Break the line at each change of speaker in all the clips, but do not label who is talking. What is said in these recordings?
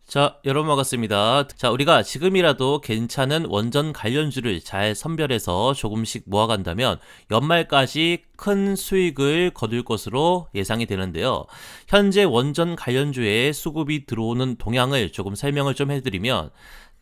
자, 여러분 반갑습니다. 자, 우리가 지금이라도 괜찮은 원전 관련주를 잘 선별해서 조금씩 모아간다면 연말까지 큰 수익을 거둘 것으로 예상이 되는데요. 현재 원전 관련주에 수급이 들어오는 동향을 조금 설명을 좀 해드리면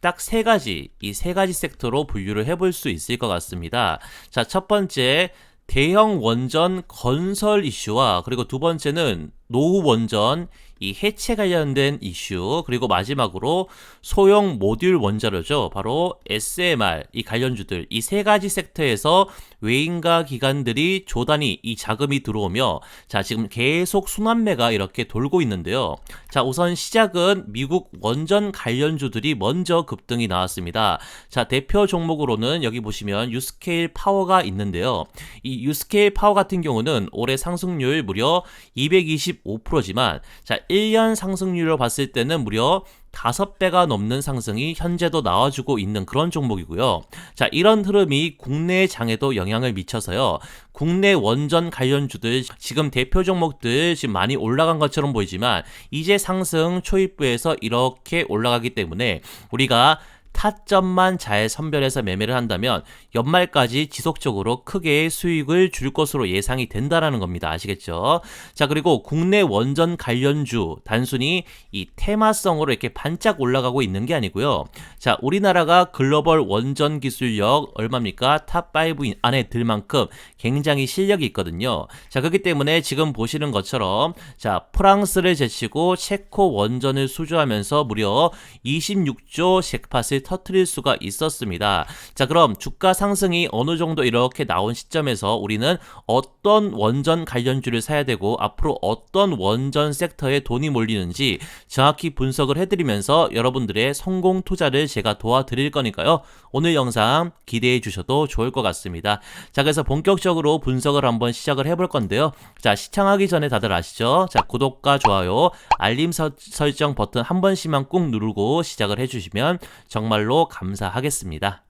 딱 이 세 가지 섹터로 분류를 해볼 수 있을 것 같습니다. 자, 첫 번째, 대형 원전 건설 이슈와 그리고 두 번째는 노후 원전 이 해체 관련된 이슈, 그리고 마지막으로 소형 모듈 원자로죠. 바로 SMR 이 관련주들, 이 세 가지 섹터에서 외인과 기관들이 조단위 이 자금이 들어오며 자, 지금 계속 순환매가 이렇게 돌고 있는데요. 자, 우선 시작은 미국 원전 관련주들이 먼저 급등이 나왔습니다. 자, 대표 종목으로는 여기 보시면 유스케일 파워가 있는데요. 이 유스케일 파워 같은 경우는 올해 상승률 무려 225%지만 자, 1년 상승률로 봤을 때는 무려 5배가 넘는 상승이 현재도 나와주고 있는 그런 종목이고요. 자, 이런 흐름이 국내 장에도 영향을 미쳐서요. 국내 원전 관련주들 지금 대표 종목들 지금 많이 올라간 것처럼 보이지만 이제 상승 초입부에서 이렇게 올라가기 때문에 우리가 타점만 잘 선별해서 매매를 한다면 연말까지 지속적으로 크게 수익을 줄 것으로 예상이 된다라는 겁니다. 아시겠죠? 자, 그리고 국내 원전 관련주 단순히 이 테마성으로 이렇게 반짝 올라가고 있는 게 아니고요. 자, 우리나라가 글로벌 원전 기술력 얼마입니까? 탑5 안에 들 만큼 굉장히 실력이 있거든요. 자, 그렇기 때문에 지금 보시는 것처럼 자, 프랑스를 제치고 체코 원전을 수주하면서 무려 26조 잭팟을 터뜨릴 수가 있었습니다. 자, 그럼 주가 상승이 어느 정도 이렇게 나온 시점에서 우리는 어떤 원전 관련주를 사야 되고 앞으로 어떤 원전 섹터에 돈이 몰리는지 정확히 분석을 해드리면서 여러분들의 성공 투자를 제가 도와드릴 거니까요. 오늘 영상 기대해 주셔도 좋을 것 같습니다. 자, 그래서 본격적으로 분석을 한번 시작을 해볼 건데요. 자, 시청하기 전에 다들 아시죠? 자, 구독과 좋아요, 알림 설정 버튼 한 번씩만 꾹 누르고 시작을 해주시면 정말로 감사하겠습니다.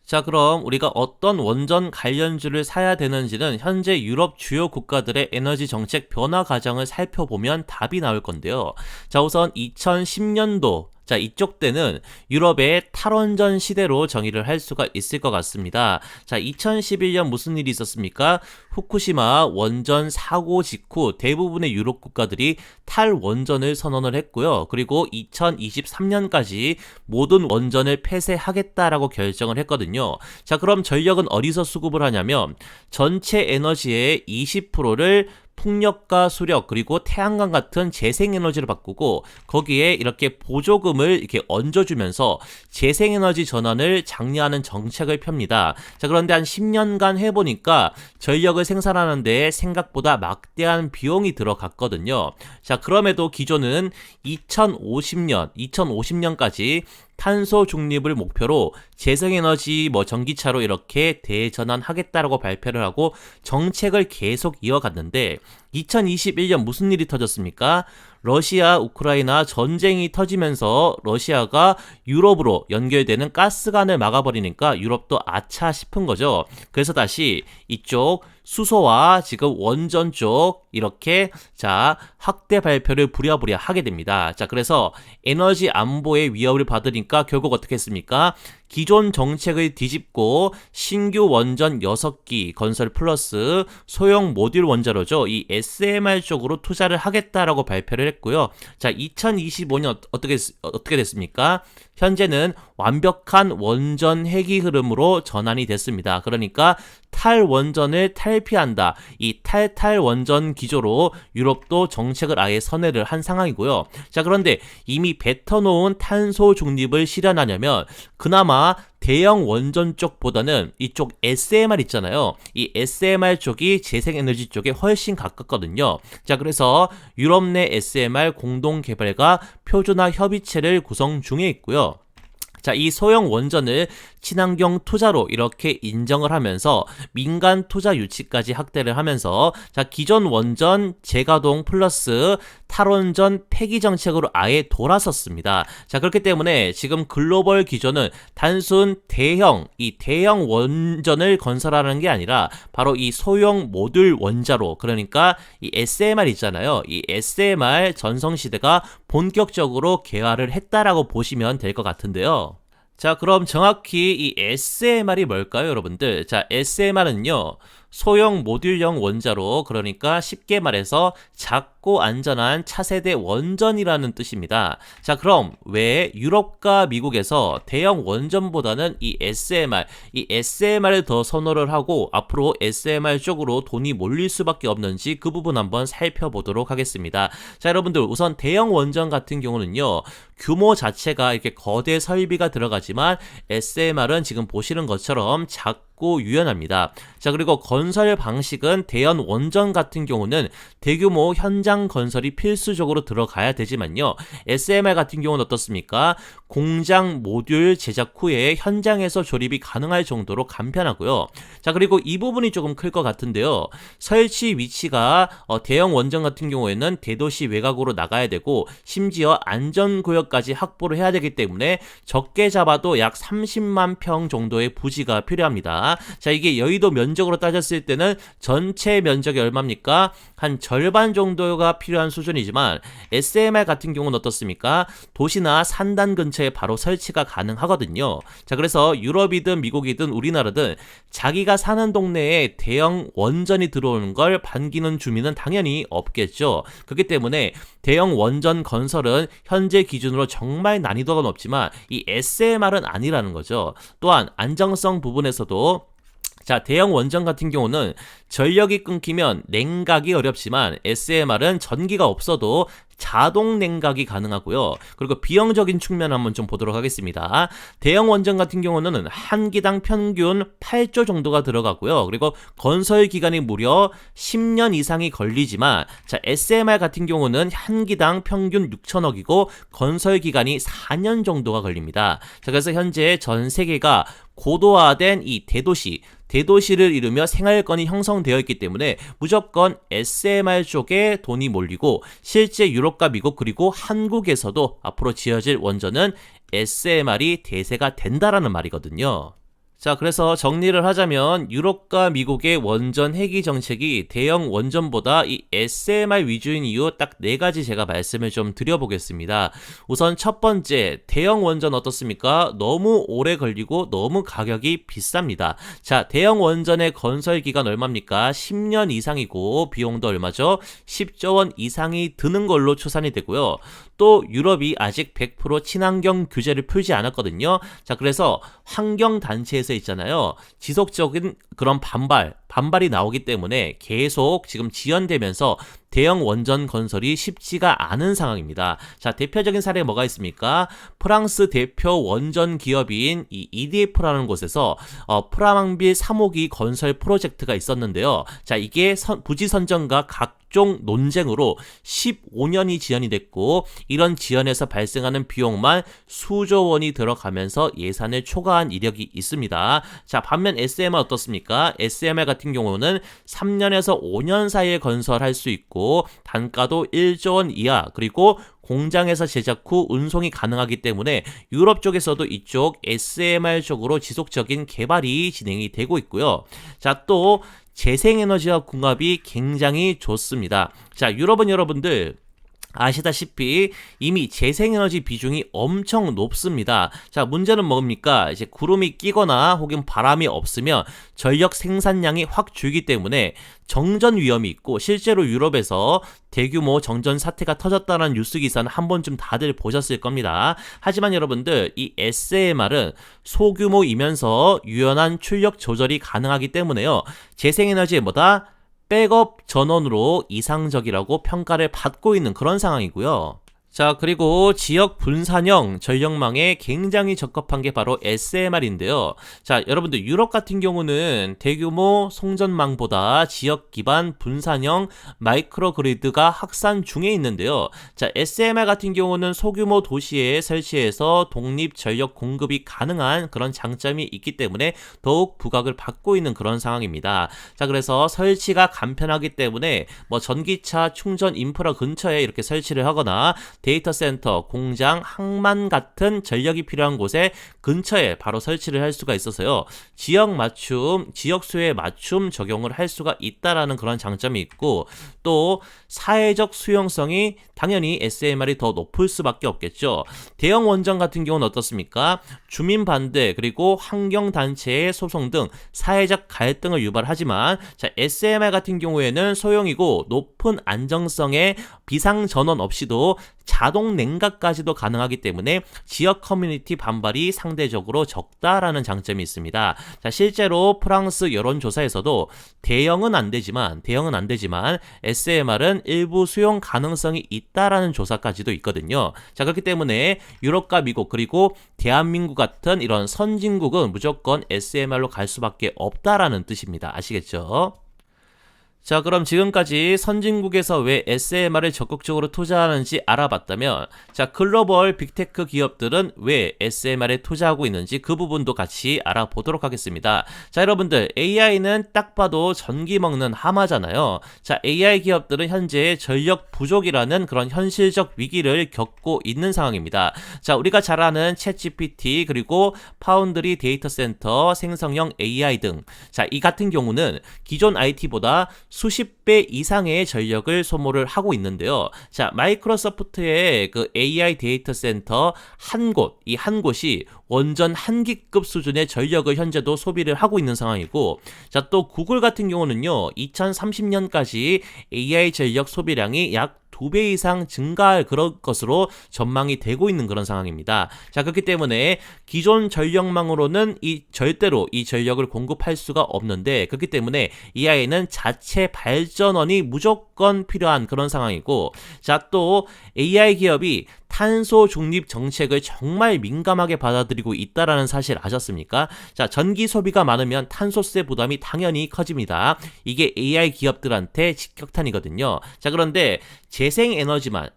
자, 그럼 우리가 어떤 원전 관련주를 사야 되는지는 현재 유럽 주요 국가들의 에너지 정책 변화 과정을 살펴보면 답이 나올 건데요. 자, 우선 2010년도 자, 이쪽 때는 유럽의 탈원전 시대로 정의를 할 수가 있을 것 같습니다. 자, 2011년 무슨 일이 있었습니까? 후쿠시마 원전 사고 직후 대부분의 유럽 국가들이 탈원전을 선언을 했고요. 그리고 2023년까지 모든 원전을 폐쇄하겠다라고 결정을 했거든요. 자, 그럼 전력은 어디서 수급을 하냐면 전체 에너지의 20%를 풍력과 수력 그리고 태양광 같은 재생에너지를 바꾸고 거기에 이렇게 보조금을 이렇게 얹어주면서 재생에너지 전환을 장려하는 정책을 펴니다. 자, 그런데 한 10년간 해보니까 전력을 생산하는데 생각보다 막대한 비용이 들어갔거든요. 자, 그럼에도 기존은 2050년까지 탄소 중립을 목표로 재생에너지 전기차로 이렇게 대전환하겠다라고 발표를 하고 정책을 계속 이어갔는데 2021년 무슨 일이 터졌습니까? 러시아 우크라이나 전쟁이 터지면서 러시아가 유럽으로 연결되는 가스관을 막아버리니까 유럽도 아차 싶은 거죠. 그래서 다시 이쪽 수소와 지금 원전 쪽 이렇게 자, 확대 발표를 부랴부랴 하게 됩니다. 자, 그래서 에너지 안보의 위협을 받으니까 결국 어떻게 했습니까? 기존 정책을 뒤집고 신규 원전 6기 건설 플러스 소형 모듈 원자로죠. 이 SMR 쪽으로 투자를 하겠다라고 발표를 했고요. 자, 2025년 어떻게 됐습니까? 현재는 완벽한 원전 회귀 흐름으로 전환이 됐습니다. 그러니까 탈원전을 탈피한다. 이 탈원전 기조로 유럽도 정책을 아예 선회를 한 상황이고요. 자, 그런데 이미 뱉어놓은 탄소 중립을 실현하려면 그나마 대형 원전 쪽보다는 이쪽 SMR 있잖아요. 이 SMR 쪽이 재생에너지 쪽에 훨씬 가깝거든요. 자, 그래서 유럽 내 SMR 공동 개발과 표준화 협의체를 구성 중에 있고요. 자, 이 소형 원전을 친환경 투자로 이렇게 인정을 하면서 민간 투자 유치까지 확대를 하면서 자, 기존 원전 재가동 플러스 탈원전 폐기 정책으로 아예 돌아섰습니다. 자, 그렇기 때문에 지금 글로벌 기조는 단순 대형 원전을 건설하는 게 아니라 바로 이 소형 모듈 원자로, 그러니까 이 SMR 있잖아요. 이 SMR 전성시대가 본격적으로 개화를 했다라고 보시면 될 것 같은데요. 자, 그럼 정확히 이 SMR이 뭘까요, 여러분들? 자, SMR은요, 소형 모듈형 원자로, 그러니까 쉽게 말해서 작고 안전한 차세대 원전이라는 뜻입니다. 자, 그럼 왜 유럽과 미국에서 대형 원전보다는 이 SMR을 더 선호를 하고 앞으로 SMR 쪽으로 돈이 몰릴 수밖에 없는지 그 부분 한번 살펴보도록 하겠습니다. 자, 여러분들 우선 대형 원전 같은 경우는요, 규모 자체가 이렇게 거대 설비가 들어가지만 SMR은 지금 보시는 것처럼 작고 유연합니다. 자, 그리고 건설 방식은 대형 원전 같은 경우는 대규모 현장 건설이 필수적으로 들어가야 되지만요. SMR 같은 경우는 어떻습니까? 공장 모듈 제작 후에 현장에서 조립이 가능할 정도로 간편하고요. 자, 그리고 이 부분이 조금 클 것 같은데요. 설치 위치가 대형 원전 같은 경우에는 대도시 외곽으로 나가야 되고 심지어 안전구역까지 확보를 해야 되기 때문에 적게 잡아도 약 30만 평 정도의 부지가 필요합니다. 자, 이게 여의도 면적으로 따졌을 때는 전체 면적이 얼마입니까? 한 절반 정도가 필요한 수준이지만 SMR 같은 경우는 어떻습니까? 도시나 산단 근처에 바로 설치가 가능하거든요. 자, 그래서 유럽이든 미국이든 우리나라든 자기가 사는 동네에 대형 원전이 들어오는 걸 반기는 주민은 당연히 없겠죠. 그렇기 때문에 대형 원전 건설은 현재 기준으로 정말 난이도가 높지만 이 SMR은 아니라는 거죠. 또한 안정성 부분에서도 자, 대형 원전 같은 경우는 전력이 끊기면 냉각이 어렵지만 SMR은 전기가 없어도 자동 냉각이 가능하고요. 그리고 비용적인 측면 한번 좀 보도록 하겠습니다. 대형 원전 같은 경우는 한 기당 평균 8조 정도가 들어가고요. 그리고 건설 기간이 무려 10년 이상이 걸리지만 자, SMR 같은 경우는 한 기당 평균 6천억이고 건설 기간이 4년 정도가 걸립니다. 자, 그래서 현재 전 세계가 고도화된 이 대도시를 이루며 생활권이 형성되어 있기 때문에 무조건 SMR 쪽에 돈이 몰리고 실제 유럽과 미국 그리고 한국에서도 앞으로 지어질 원전은 SMR이 대세가 된다라는 말이거든요. 자, 그래서 정리를 하자면 유럽과 미국의 원전 해기 정책이 대형 원전보다 이 SMR 위주인 이유 딱 4가지 제가 말씀을 좀 드려보겠습니다. 우선 첫 번째, 대형 원전 어떻습니까? 너무 오래 걸리고 너무 가격이 비쌉니다. 자, 대형 원전의 건설 기간 얼마입니까? 10년 이상이고 비용도 얼마죠? 10조 원 이상이 드는 걸로 추산이 되고요. 또 유럽이 아직 100% 친환경 규제를 풀지 않았거든요. 자, 그래서 환경단체에서 있잖아요. 지속적인 그런 반발이 나오기 때문에 계속 지금 지연되면서 대형 원전 건설이 쉽지가 않은 상황입니다. 자, 대표적인 사례가 뭐가 있습니까? 프랑스 대표 원전 기업인 이 EDF라는 곳에서 프라망빌 3호기 건설 프로젝트가 있었는데요. 자, 이게 부지 선정과 각종 논쟁으로 15년이 지연이 됐고 이런 지연에서 발생하는 비용만 수조 원이 들어가면서 예산을 초과한 이력이 있습니다. 자, 반면 SMR 어떻습니까? SMR 같은 경우는 3년에서 5년 사이에 건설할 수 있고 단가도 1조 원 이하 그리고 공장에서 제작 후 운송이 가능하기 때문에 유럽 쪽에서도 이쪽 SMR 쪽으로 지속적인 개발이 진행이 되고 있고요. 자, 또 재생에너지와 궁합이 굉장히 좋습니다. 자, 유럽은 여러분들 아시다시피 이미 재생에너지 비중이 엄청 높습니다. 자, 문제는 뭡니까? 이제 구름이 끼거나 혹은 바람이 없으면 전력 생산량이 확 줄기 때문에 정전 위험이 있고 실제로 유럽에서 대규모 정전 사태가 터졌다는 뉴스 기사는 한 번쯤 다들 보셨을 겁니다. 하지만 여러분들 이 SMR은 소규모이면서 유연한 출력 조절이 가능하기 때문에요. 재생에너지에 뭐다? 백업 전원으로 이상적이라고 평가를 받고 있는 그런 상황이고요. 자, 그리고 지역 분산형 전력망에 굉장히 적합한 게 바로 SMR인데요. 자, 여러분들 유럽 같은 경우는 대규모 송전망보다 지역 기반 분산형 마이크로 그리드가 확산 중에 있는데요. 자, SMR 같은 경우는 소규모 도시에 설치해서 독립 전력 공급이 가능한 그런 장점이 있기 때문에 더욱 부각을 받고 있는 그런 상황입니다. 자, 그래서 설치가 간편하기 때문에 뭐 전기차 충전 인프라 근처에 이렇게 설치를 하거나 데이터 센터, 공장, 항만 같은 전력이 필요한 곳에 근처에 바로 설치를 할 수가 있어서요. 지역 맞춤, 지역 수요에 맞춤 적용을 할 수가 있다라는 그런 장점이 있고, 또 사회적 수용성이 당연히 SMR이 더 높을 수밖에 없겠죠. 대형 원전 같은 경우는 어떻습니까? 주민 반대 그리고 환경단체의 소송 등 사회적 갈등을 유발하지만, 자, SMR 같은 경우에는 소형이고 높은 안정성의 비상 전원 없이도 자동 냉각까지도 가능하기 때문에 지역 커뮤니티 반발이 상대적으로 적다라는 장점이 있습니다. 자, 실제로 프랑스 여론조사에서도 대형은 안 되지만 SMR은 일부 수용 가능성이 있다라는 조사까지도 있거든요. 자, 그렇기 때문에 유럽과 미국 그리고 대한민국 같은 이런 선진국은 무조건 SMR로 갈 수밖에 없다라는 뜻입니다. 아시겠죠? 자, 그럼 지금까지 선진국에서 왜 SMR을 적극적으로 투자하는지 알아봤다면, 자, 글로벌 빅테크 기업들은 왜 SMR에 투자하고 있는지 그 부분도 같이 알아보도록 하겠습니다. 자, 여러분들, AI는 딱 봐도 전기 먹는 하마잖아요. 자, AI 기업들은 현재 전력 부족이라는 그런 현실적 위기를 겪고 있는 상황입니다. 자, 우리가 잘 아는 챗GPT 그리고 파운드리 데이터 센터, 생성형 AI 등, 자, 이 같은 경우는 기존 IT보다 수십 배 이상의 전력을 소모를 하고 있는데요. 자, 마이크로소프트의 그 AI 데이터 센터 이 한 곳이 원전 한기급 수준의 전력을 현재도 소비를 하고 있는 상황이고, 자, 또 구글 같은 경우는요, 2030년까지 AI 전력 소비량이 약 2배 이상 증가할 그런 것으로 전망이 되고 있는 그런 상황입니다. 자, 그렇기 때문에 기존 전력망으로는 절대로 이 전력을 공급할 수가 없는데, 그렇기 때문에 AI는 자체 발전원이 무조건 필요한 그런 상황이고, 자, 또 AI 기업이 탄소 중립 정책을 정말 민감하게 받아들이고 있다라는 사실 아셨습니까? 자, 전기 소비가 많으면 탄소세 부담이 당연히 커집니다. 이게 AI 기업들한테 직격탄이거든요. 자, 그런데 재생에너지만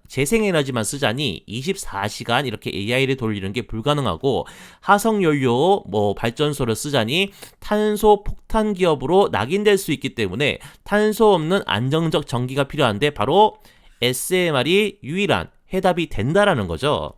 쓰자니 24시간 이렇게 AI를 돌리는 게 불가능하고, 화석연료 발전소를 쓰자니 탄소 폭탄 기업으로 낙인될 수 있기 때문에 탄소 없는 안정적 전기가 필요한데 바로 SMR이 유일한 해답이 된다라는 거죠.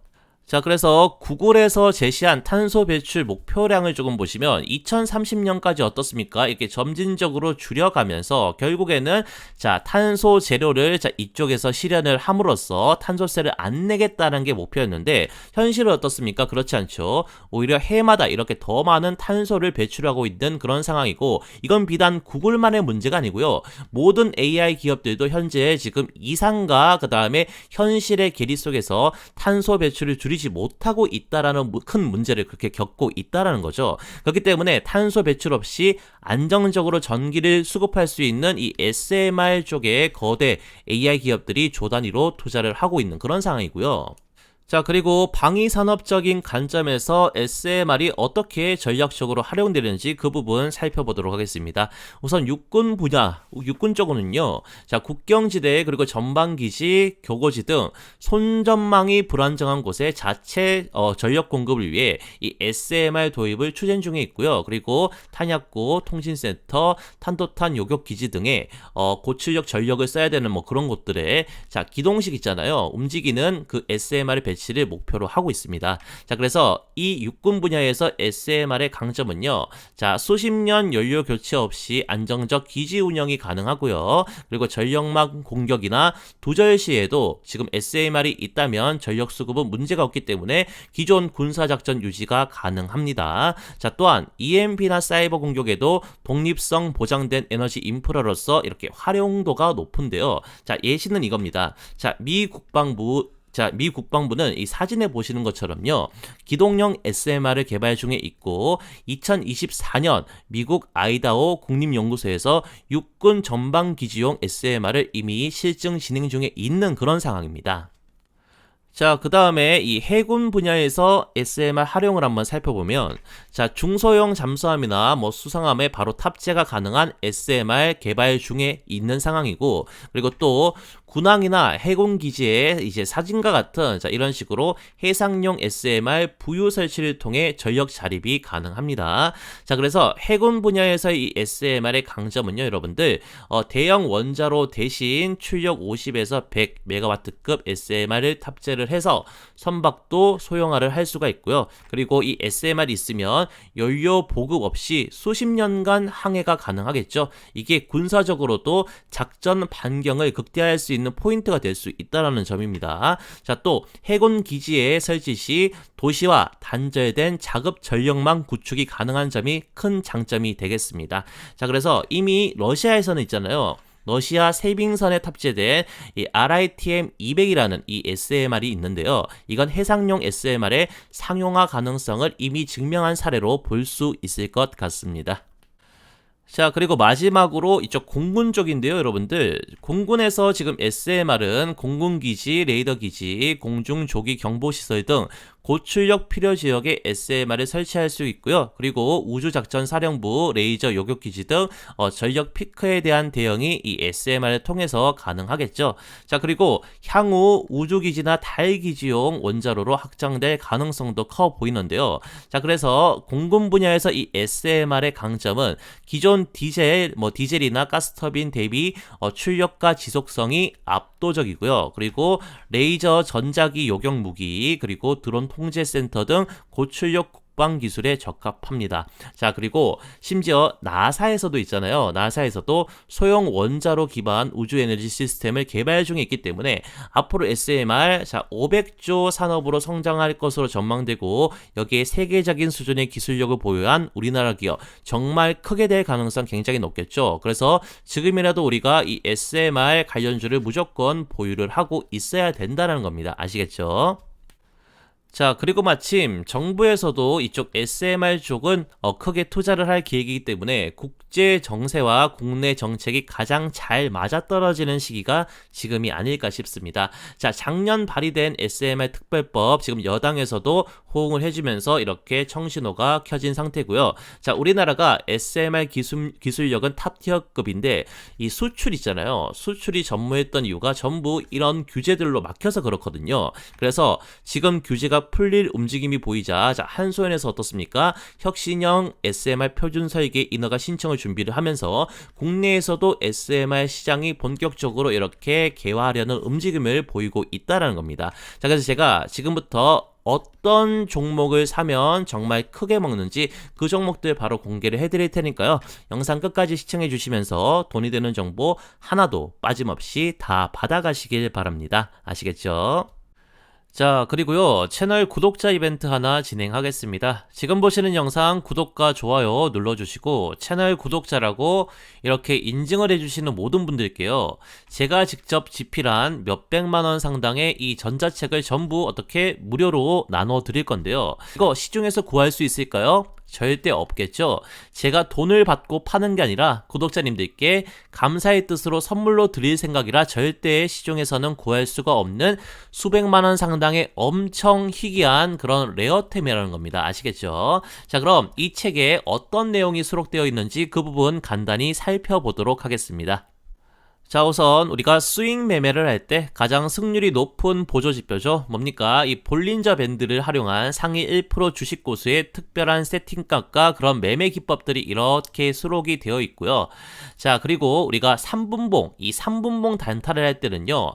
자, 그래서 구글에서 제시한 탄소 배출 목표량을 조금 보시면 2030년까지 어떻습니까? 이렇게 점진적으로 줄여가면서 결국에는, 자, 탄소 재료를 이쪽에서 실현을 함으로써 탄소세를 안 내겠다는 게 목표였는데, 현실은 어떻습니까? 그렇지 않죠. 오히려 해마다 이렇게 더 많은 탄소를 배출하고 있는 그런 상황이고, 이건 비단 구글만의 문제가 아니고요. 모든 AI 기업들도 현재 지금 이상과 그 다음에 현실의 괴리 속에서 탄소 배출을 줄이지 못하고 있다라는 큰 문제를 그렇게 겪고 있다라는 거죠. 그렇기 때문에 탄소 배출 없이 안정적으로 전기를 수급할 수 있는 이 SMR 쪽에 거대 AI 기업들이 조 단위로 투자를 하고 있는 그런 상황이고요. 자, 그리고 방위산업적인 관점에서 SMR이 어떻게 전략적으로 활용되는지 그 부분 살펴보도록 하겠습니다. 우선 육군 쪽으로는요, 자, 국경지대 그리고 전방기지, 교고지 등 손전망이 불안정한 곳에 자체 전력 공급을 위해 이 SMR 도입을 추진 중에 있고요. 그리고 탄약고, 통신센터, 탄도탄 요격기지 등의 고출력 전력을 써야 되는 그런 곳들에, 자, 기동식 있잖아요. 움직이는 그 SMR을 배치를 목표로 하고 있습니다. 자, 그래서 이 육군 분야에서 SMR의 강점은요, 자, 수십 년 연료 교체 없이 안정적 기지 운영이 가능하고요. 그리고 전력망 공격이나 두절 시에도 지금 SMR이 있다면 전력 수급은 문제가 없기 때문에 기존 군사작전 유지가 가능합니다. 자, 또한 EMP나 사이버 공격에도 독립성 보장된 에너지 인프라로서 이렇게 활용도가 높은데요. 자, 예시는 이겁니다. 자, 미 국방부는 이 사진에 보시는 것처럼요, 기동형 SMR을 개발 중에 있고, 2024년 미국 아이다호 국립연구소에서 육군 전방기지용 SMR을 이미 실증 진행 중에 있는 그런 상황입니다. 자, 그 다음에 이 해군 분야에서 SMR 활용을 한번 살펴보면, 자, 중소형 잠수함이나 수상함에 바로 탑재가 가능한 SMR 개발 중에 있는 상황이고, 그리고 또 군항이나 해군 기지의 이제 사진과 같은 자, 이런 식으로 해상용 SMR 부유 설치를 통해 전력 자립이 가능합니다. 자, 그래서 해군 분야에서 이 SMR의 강점은요, 여러분들 대형 원자로 대신 출력 50에서 100메가와트급 SMR을 탑재를 해서 선박도 소형화를 할 수가 있고요. 그리고 이 SMR이 있으면 연료 보급 없이 수십 년간 항해가 가능하겠죠. 이게 군사적으로도 작전 반경을 극대화할 수 있는 포인트가 될 수 있다는 점입니다. 자, 또 해군 기지에 설치 시 도시와 단절된 자급 전력망 구축이 가능한 점이 큰 장점이 되겠습니다. 자, 그래서 이미 러시아에서는 있잖아요. 러시아 세빙선에 탑재된 이 RITM-200이라는 이 SMR이 있는데요. 이건 해상용 SMR의 상용화 가능성을 이미 증명한 사례로 볼 수 있을 것 같습니다. 자, 그리고 마지막으로 이쪽 공군 쪽인데요, 여러분들. 공군에서 지금 SMR은 공군기지, 레이더기지, 공중조기 경보시설 등 고출력 필요 지역에 SMR을 설치할 수 있고요. 그리고 우주작전사령부, 레이저 요격기지 등 전력 피크에 대한 대응이 이 SMR을 통해서 가능하겠죠. 자, 그리고 향후 우주기지나 달기지용 원자로로 확장될 가능성도 커 보이는데요. 자, 그래서 공군 분야에서 이 SMR의 강점은 기존 디젤이나 가스터빈 대비 출력과 지속성이 압도적이고요. 그리고 레이저 전자기 요격 무기, 그리고 드론 통제센터 등 고출력 국방 기술에 적합합니다. 자, 그리고 심지어 나사에서도 있잖아요. 나사에서도 소형 원자로 기반 우주 에너지 시스템을 개발 중에 있기 때문에 앞으로 SMR 500조 산업으로 성장할 것으로 전망되고 여기에 세계적인 수준의 기술력을 보유한 우리나라 기업 정말 크게 될 가능성 굉장히 높겠죠. 그래서 지금이라도 우리가 이 SMR 관련주를 무조건 보유를 하고 있어야 된다는 겁니다. 아시겠죠? 자, 그리고 마침 정부에서도 이쪽 SMR 쪽은 크게 투자를 할 계획이기 때문에 국제 정세와 국내 정책이 가장 잘 맞아떨어지는 시기가 지금이 아닐까 싶습니다. 자, 작년 발의된 SMR 특별법 지금 여당에서도 호응을 해주면서 이렇게 청신호가 켜진 상태고요. 자, 우리나라가 SMR 기술력은 탑티어급인데 이 수출 있잖아요. 수출이 전무했던 이유가 전부 이런 규제들로 막혀서 그렇거든요. 그래서 지금 규제가 풀릴 움직임이 보이자 자, 한소연에서 어떻습니까? 혁신형 SMR 표준 설계 인허가 신청을 준비를 하면서 국내에서도 SMR 시장이 본격적으로 이렇게 개화하려는 움직임을 보이고 있다는 겁니다. 자, 그래서 제가 지금부터 어떤 종목을 사면 정말 크게 먹는지 그 종목들 바로 공개를 해드릴 테니까요. 영상 끝까지 시청해 주시면서 돈이 되는 정보 하나도 빠짐없이 다 받아가시길 바랍니다. 아시겠죠? 자, 그리고요, 채널 구독자 이벤트 하나 진행하겠습니다. 지금 보시는 영상 구독과 좋아요 눌러주시고 채널 구독자라고 이렇게 인증을 해주시는 모든 분들께요, 제가 직접 집필한 몇백만원 상당의 이 전자책을 전부 어떻게 무료로 나눠 드릴 건데요. 이거 시중에서 구할 수 있을까요? 절대 없겠죠. 제가 돈을 받고 파는 게 아니라 구독자님들께 감사의 뜻으로 선물로 드릴 생각이라 절대 시중에서는 구할 수가 없는 수백만 원 상당의 엄청 희귀한 그런 레어템이라는 겁니다. 아시겠죠? 자, 그럼 이 책에 어떤 내용이 수록되어 있는지 그 부분 간단히 살펴보도록 하겠습니다. 자, 우선 우리가 스윙 매매를 할 때 가장 승률이 높은 보조지표죠. 뭡니까? 이 볼린저 밴드를 활용한 상위 1% 주식 고수의 특별한 세팅값과 그런 매매 기법들이 이렇게 수록이 되어 있고요. 자, 그리고 우리가 3분봉, 이 3분봉 단타를 할 때는요,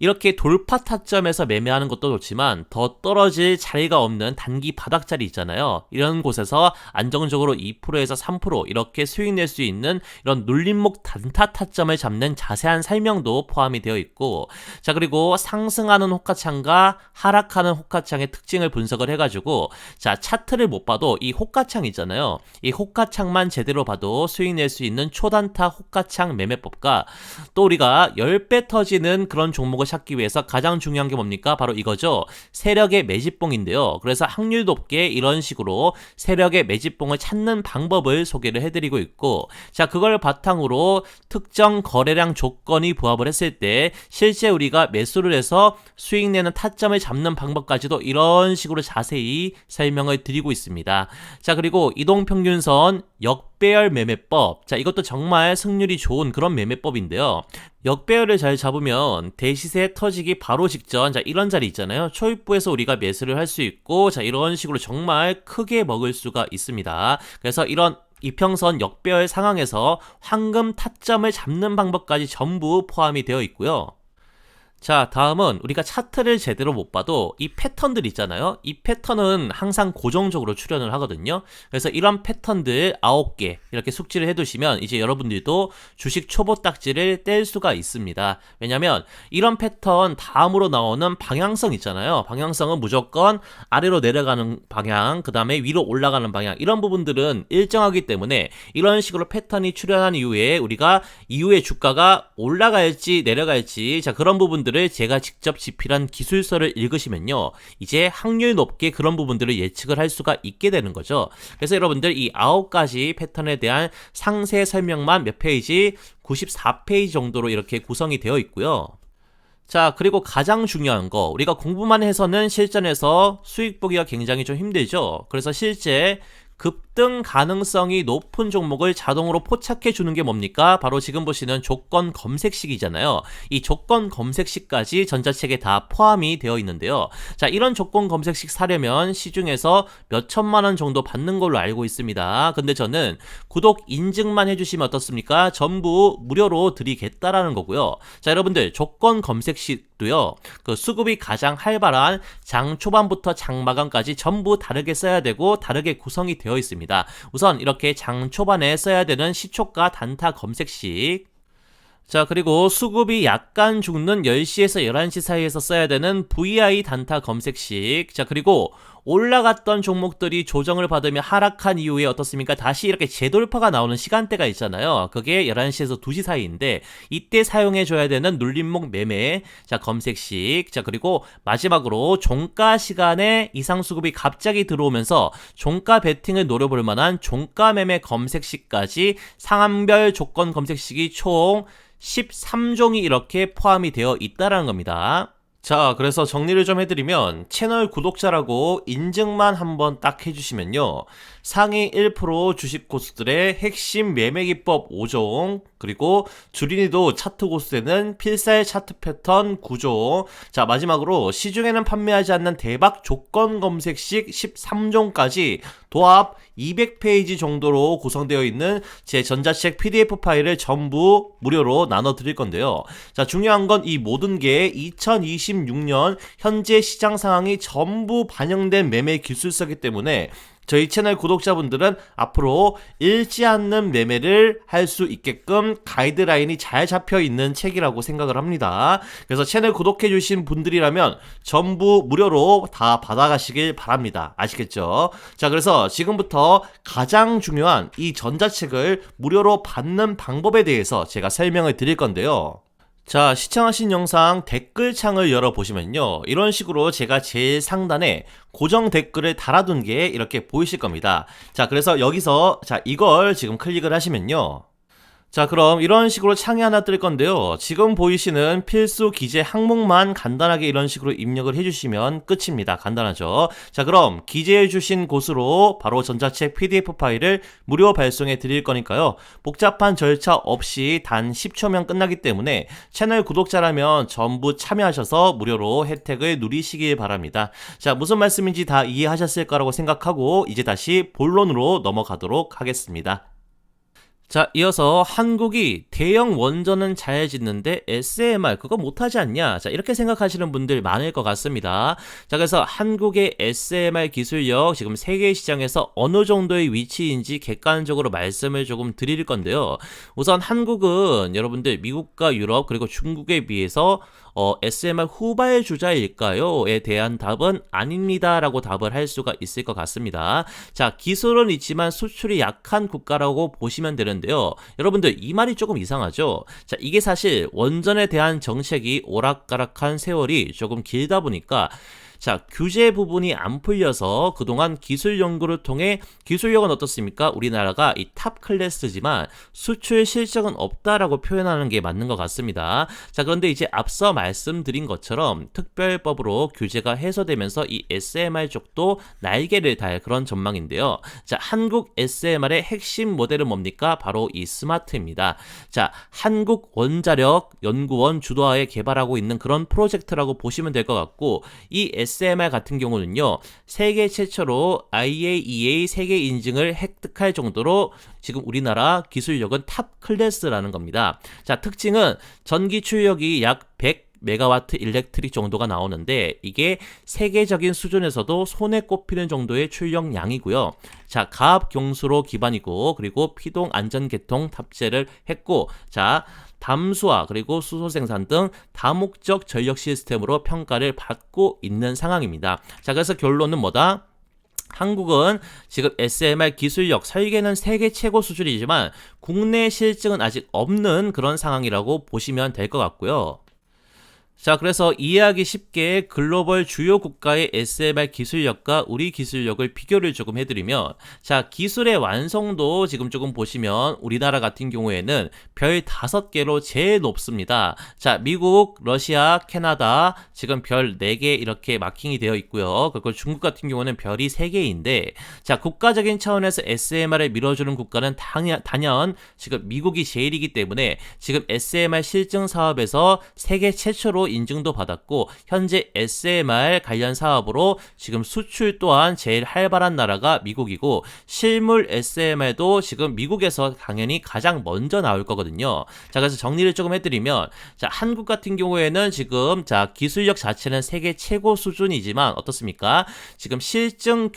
이렇게 돌파 타점에서 매매하는 것도 좋지만 더 떨어질 자리가 없는 단기 바닥자리 있잖아요. 이런 곳에서 안정적으로 2%에서 3% 이렇게 수익 낼 수 있는 이런 눌림목 단타 타점을 잡는 자세한 설명도 포함이 되어 있고, 자, 그리고 상승하는 호가창과 하락하는 호가창의 특징을 분석을 해가지고, 자, 차트를 못 봐도 이 호가창 있잖아요. 이 호가창만 제대로 봐도 수익 낼 수 있는 초단타 호가창 매매법과 또 우리가 10배 터지는 그런 종목을 찾기 위해서 가장 중요한 게 뭡니까? 바로 이거죠. 세력의 매집봉인데요. 그래서 확률 높게 이런 식으로 세력의 매집봉을 찾는 방법을 소개를 해드리고 있고, 자, 그걸 바탕으로 특정 거래량 조건이 부합을 했을 때 실제 우리가 매수를 해서 수익 내는 타점을 잡는 방법까지도 이런 식으로 자세히 설명을 드리고 있습니다. 자, 그리고 이동평균선, 역배열 매매법. 자, 이것도 정말 승률이 좋은 그런 매매법인데요. 역배열을 잘 잡으면 대시세 터지기 바로 직전, 자, 이런 자리 있잖아요. 초입부에서 우리가 매수를 할 수 있고, 자, 이런 식으로 정말 크게 먹을 수가 있습니다. 그래서 이런 이평선 역배열 상황에서 황금 타점을 잡는 방법까지 전부 포함이 되어 있고요. 자, 다음은 우리가 차트를 제대로 못 봐도 이 패턴들 있잖아요. 이 패턴은 항상 고정적으로 출현을 하거든요. 그래서 이런 패턴들 9개 이렇게 숙지를 해두시면 이제 여러분들도 주식 초보 딱지를 뗄 수가 있습니다. 왜냐면 이런 패턴 다음으로 나오는 방향성 있잖아요. 방향성은 무조건 아래로 내려가는 방향, 그 다음에 위로 올라가는 방향, 이런 부분들은 일정하기 때문에 이런 식으로 패턴이 출현한 이후에 우리가 이후에 주가가 올라갈지 내려갈지, 자, 그런 부분들 제가 직접 집필한 기술서를 읽으시면요, 이제 확률 높게 그런 부분들을 예측을 할 수가 있게 되는 거죠. 그래서 여러분들 이 9가지 패턴에 대한 상세 설명만 몇 페이지, 94페이지 정도로 이렇게 구성이 되어 있고요. 자, 그리고 가장 중요한 거, 우리가 공부만 해서는 실전에서 수익 보기가 굉장히 좀 힘들죠. 그래서 실제 급등 가능성이 높은 종목을 자동으로 포착해 주는 게 뭡니까? 바로 지금 보시는 조건 검색식이잖아요. 이 조건 검색식까지 전자책에 다 포함이 되어 있는데요. 자, 이런 조건 검색식 사려면 시중에서 몇 천만 원 정도 받는 걸로 알고 있습니다. 근데 저는 구독 인증만 해주시면 어떻습니까? 전부 무료로 드리겠다라는 거고요. 자, 여러분들 조건 검색식도요, 그 수급이 가장 활발한 장 초반부터 장 마감까지 전부 다르게 써야 되고 다르게 구성이 되어 있습니다. 우선 이렇게 장 초반에 써야 되는 시초가 단타 검색식, 자, 그리고 수급이 약간 죽는 10시에서 11시 사이에서 써야 되는 VI 단타 검색식, 자, 그리고 올라갔던 종목들이 조정을 받으며 하락한 이후에 어떻습니까? 다시 이렇게 재돌파가 나오는 시간대가 있잖아요. 그게 11시에서 2시 사이인데 이때 사용해줘야 되는 눌림목 매매, 자, 검색식, 자, 그리고 마지막으로 종가 시간에 이상 수급이 갑자기 들어오면서 종가 베팅을 노려볼 만한 종가 매매 검색식까지 상한별 조건 검색식이 총 13종이 이렇게 포함이 되어 있다는 겁니다. 자, 그래서 정리를 좀 해드리면 채널 구독자라고 인증만 한번 딱 해주시면요, 상위 1% 주식 고수들의 핵심 매매기법 5종, 그리고 주린이도 차트 고수되는 필살 차트 패턴 9종, 자, 마지막으로 시중에는 판매하지 않는 대박 조건 검색식 13종까지 도합 200페이지 정도로 구성되어 있는 제 전자책 PDF 파일을 전부 무료로 나눠 드릴 건데요. 자, 중요한 건 이 모든 게 2026년 현재 시장 상황이 전부 반영된 매매 기술서이기 때문에 저희 채널 구독자분들은 앞으로 잃지 않는 매매를 할 수 있게끔 가이드라인이 잘 잡혀 있는 책이라고 생각을 합니다. 그래서 채널 구독해주신 분들이라면 전부 무료로 다 받아가시길 바랍니다. 아시겠죠? 자, 그래서 지금부터 가장 중요한 이 전자책을 무료로 받는 방법에 대해서 제가 설명을 드릴 건데요. 자, 시청하신 영상 댓글창을 열어보시면요, 이런 식으로 제가 제일 상단에 고정 댓글을 달아둔 게 이렇게 보이실 겁니다. 자, 그래서 여기서 자, 이걸 지금 클릭을 하시면요, 자, 그럼 이런 식으로 창이 하나 뜰 건데요, 지금 보이시는 필수 기재 항목만 간단하게 이런 식으로 입력을 해주시면 끝입니다. 간단하죠? 자, 그럼 기재해주신 곳으로 바로 전자책 PDF 파일을 무료 발송해 드릴 거니까요, 복잡한 절차 없이 단 10초면 끝나기 때문에 채널 구독자라면 전부 참여하셔서 무료로 혜택을 누리시길 바랍니다. 자, 무슨 말씀인지 다 이해하셨을 거라고 생각하고 이제 다시 본론으로 넘어가도록 하겠습니다. 자, 이어서 한국이 대형 원전은 잘 짓는데 SMR 그거 못하지 않냐? 자, 이렇게 생각하시는 분들 많을 것 같습니다. 자, 그래서 한국의 SMR 기술력 지금 세계 시장에서 어느 정도의 위치인지 객관적으로 말씀을 조금 드릴 건데요. 우선 한국은 여러분들 미국과 유럽 그리고 중국에 비해서 SMR 후발주자일까요? 에 대한 답은 아닙니다 라고 답을 할 수가 있을 것 같습니다. 자, 기술은 있지만 수출이 약한 국가라고 보시면 되는데요. 여러분들 이 말이 조금 이상하죠? 자, 이게 사실 원전에 대한 정책이 오락가락한 세월이 조금 길다 보니까 자, 규제 부분이 안 풀려서 그동안 기술 연구를 통해 기술력은 어떻습니까? 우리나라가 이 탑 클래스지만 수출 실적은 없다라고 표현하는 게 맞는 것 같습니다. 자, 그런데 이제 앞서 말씀드린 것처럼 특별법으로 규제가 해소되면서 이 SMR 쪽도 날개를 달 그런 전망인데요. 자, 한국 SMR의 핵심 모델은 뭡니까? 바로 이 스마트입니다. 자, 한국원자력연구원 주도하에 개발하고 있는 그런 프로젝트라고 보시면 될 것 같고, 이 SMR 같은 경우는요, 세계 최초로 IAEA 세계 인증을 획득할 정도로 지금 우리나라 기술력은 탑 클래스라는 겁니다. 자, 특징은 전기 출력이 약 100메가와트 일렉트릭 정도가 나오는데, 이게 세계적인 수준에서도 손에 꼽히는 정도의 출력량이고요. 자, 가압 경수로 기반이고, 그리고 피동 안전계통 탑재를 했고, 자, 담수화 그리고 수소 생산 등 다목적 전력 시스템으로 평가를 받고 있는 상황입니다. 자, 그래서 결론은 뭐다? 한국은 지금 SMR 기술력 설계는 세계 최고 수준이지만 국내 실증은 아직 없는 그런 상황이라고 보시면 될 것 같고요. 자, 그래서 이해하기 쉽게 글로벌 주요 국가의 SMR 기술력과 우리 기술력을 비교를 조금 해드리면, 자, 기술의 완성도 지금 조금 보시면 우리나라 같은 경우에는 별 5개로 제일 높습니다. 자, 미국, 러시아, 캐나다 지금 별 4개 이렇게 마킹이 되어 있고요. 그리고 중국 같은 경우는 별이 3개인데, 자, 국가적인 차원에서 SMR을 밀어주는 국가는 단연 지금 미국이 제일이기 때문에 지금 SMR 실증 사업에서 세계 최초로 인증도 받았고, 현재 SMR 관련 사업으로 지금 수출 또한 제일 활발한 나라가 미국이고, 실물 SMR도 지금 미국에서 당연히 가장 먼저 나올 거거든요. 자, 그래서 정리를 조금 해드리면, 자, 한국 같은 경우에는 지금 자, 기술력 자체는 세계 최고 수준이지만 어떻습니까? 지금 실증